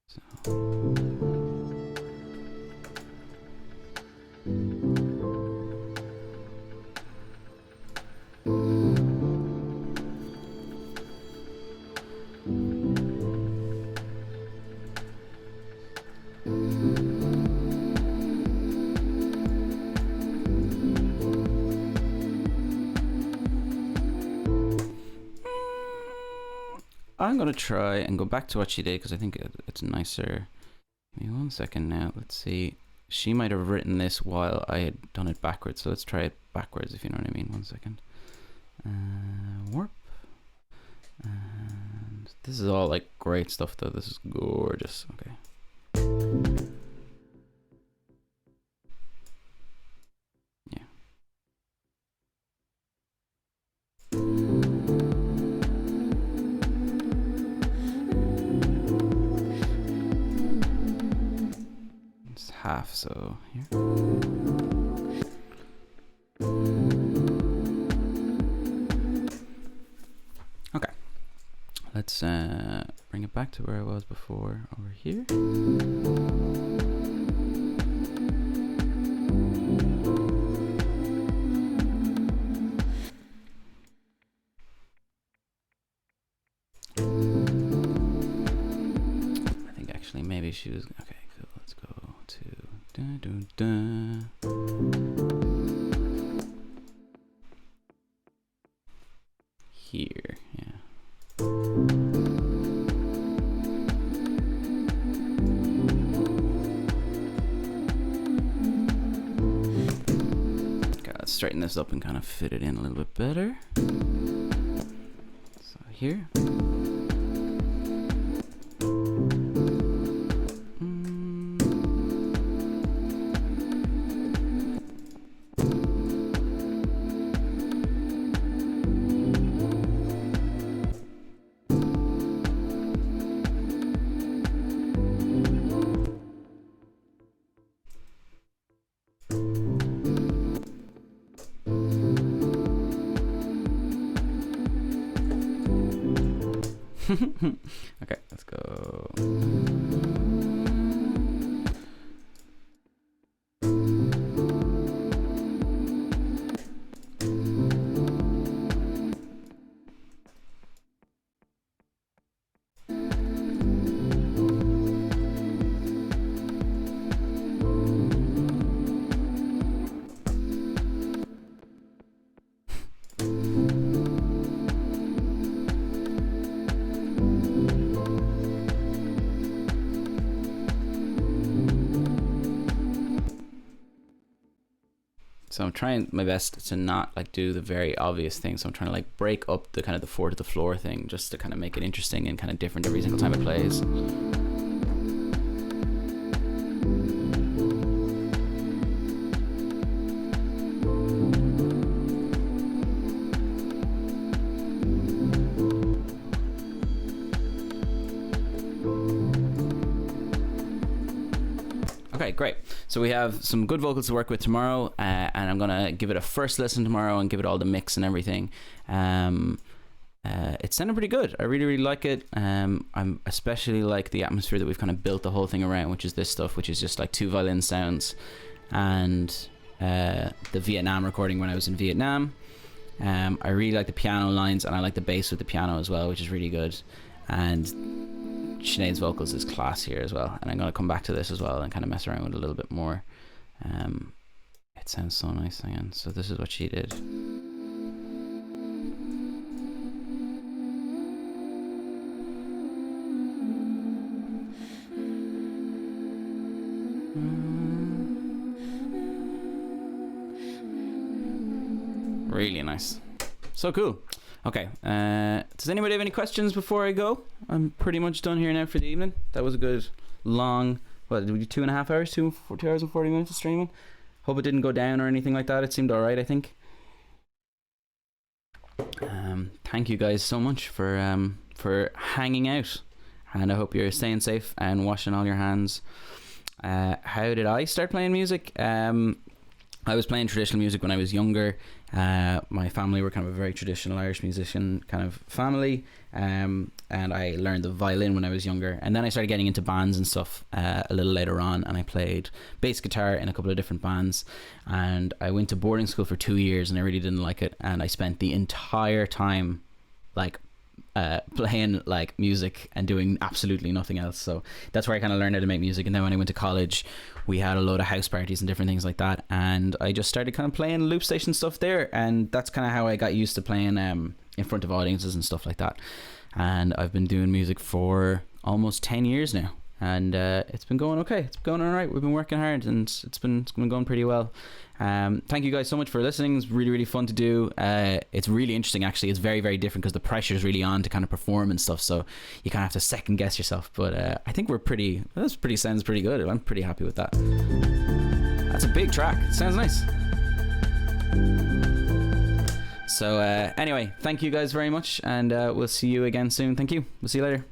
[SPEAKER 1] so. I'm gonna try and go back to what she did because I think it's nicer. Give me 1 second now. Let's see. She might have written this while I had done it backwards, so let's try it backwards if you know what I mean. 1 second. Warp. And this is all like great stuff though. This is gorgeous. Okay. Yeah. It's half, so here. Okay. Let's bring it back to where I was before, over here. I think actually maybe she was okay. Cool. Let's go to here. Yeah. Okay, let's straighten this up and kind of fit it in a little bit better. So here. Okay, let's go. So I'm trying my best to not like do the very obvious thing. So I'm trying to like break up the kind of the 4 to the floor thing, just to kind of make it interesting and kind of different every single time it plays. Okay, great. So we have some good vocals to work with tomorrow, and I'm gonna give it a first listen tomorrow and give it all the mix and everything. It's sounding pretty good. I really like it. I'm especially like the atmosphere that we've kind of built the whole thing around, which is this stuff, which is just like 2 violin sounds, and the Vietnam recording when I was in Vietnam. I really like the piano lines, and I like the bass with the piano as well, which is really good. And Sinead's vocals is class here as well, and I'm going to come back to this as well and kind of mess around with it a little bit more. It sounds so nice again. So this is what she did. Really nice. So cool. Okay, does anybody have any questions before I go? I'm pretty much done here now for the evening. That was a good long, what did we do, 2.5 hours, 2 hours and 40 minutes of streaming. Hope it didn't go down or anything like that. It seemed alright, I think. Thank you guys so much for hanging out, and I hope you're staying safe and washing all your hands. How did I start playing music? I was playing traditional music when I was younger. My family were kind of a very traditional Irish musician kind of family, and I learned the violin when I was younger, and then I started getting into bands and stuff a little later on, and I played bass guitar in a couple of different bands, and I went to boarding school for 2 years and I really didn't like it, and I spent the entire time like playing like music and doing absolutely nothing else. So that's where I kind of learned how to make music. And then when I went to college, we had a load of house parties and different things like that, and I just started kind of playing loop station stuff there, and that's kind of how I got used to playing in front of audiences and stuff like that. And I've been doing music for almost 10 years now, and it's been going okay. It's been going all right. We've been working hard, and it's been going pretty well. Thank you guys so much for listening. It's really fun to do. It's really interesting, actually. It's very different because the pressure is really on to kind of perform and stuff, so you kind of have to second guess yourself. But I think sounds pretty good. I'm pretty happy with that. That's a big track. It sounds nice. So anyway, thank you guys very much, and we'll see you again soon. Thank you. We'll see you later.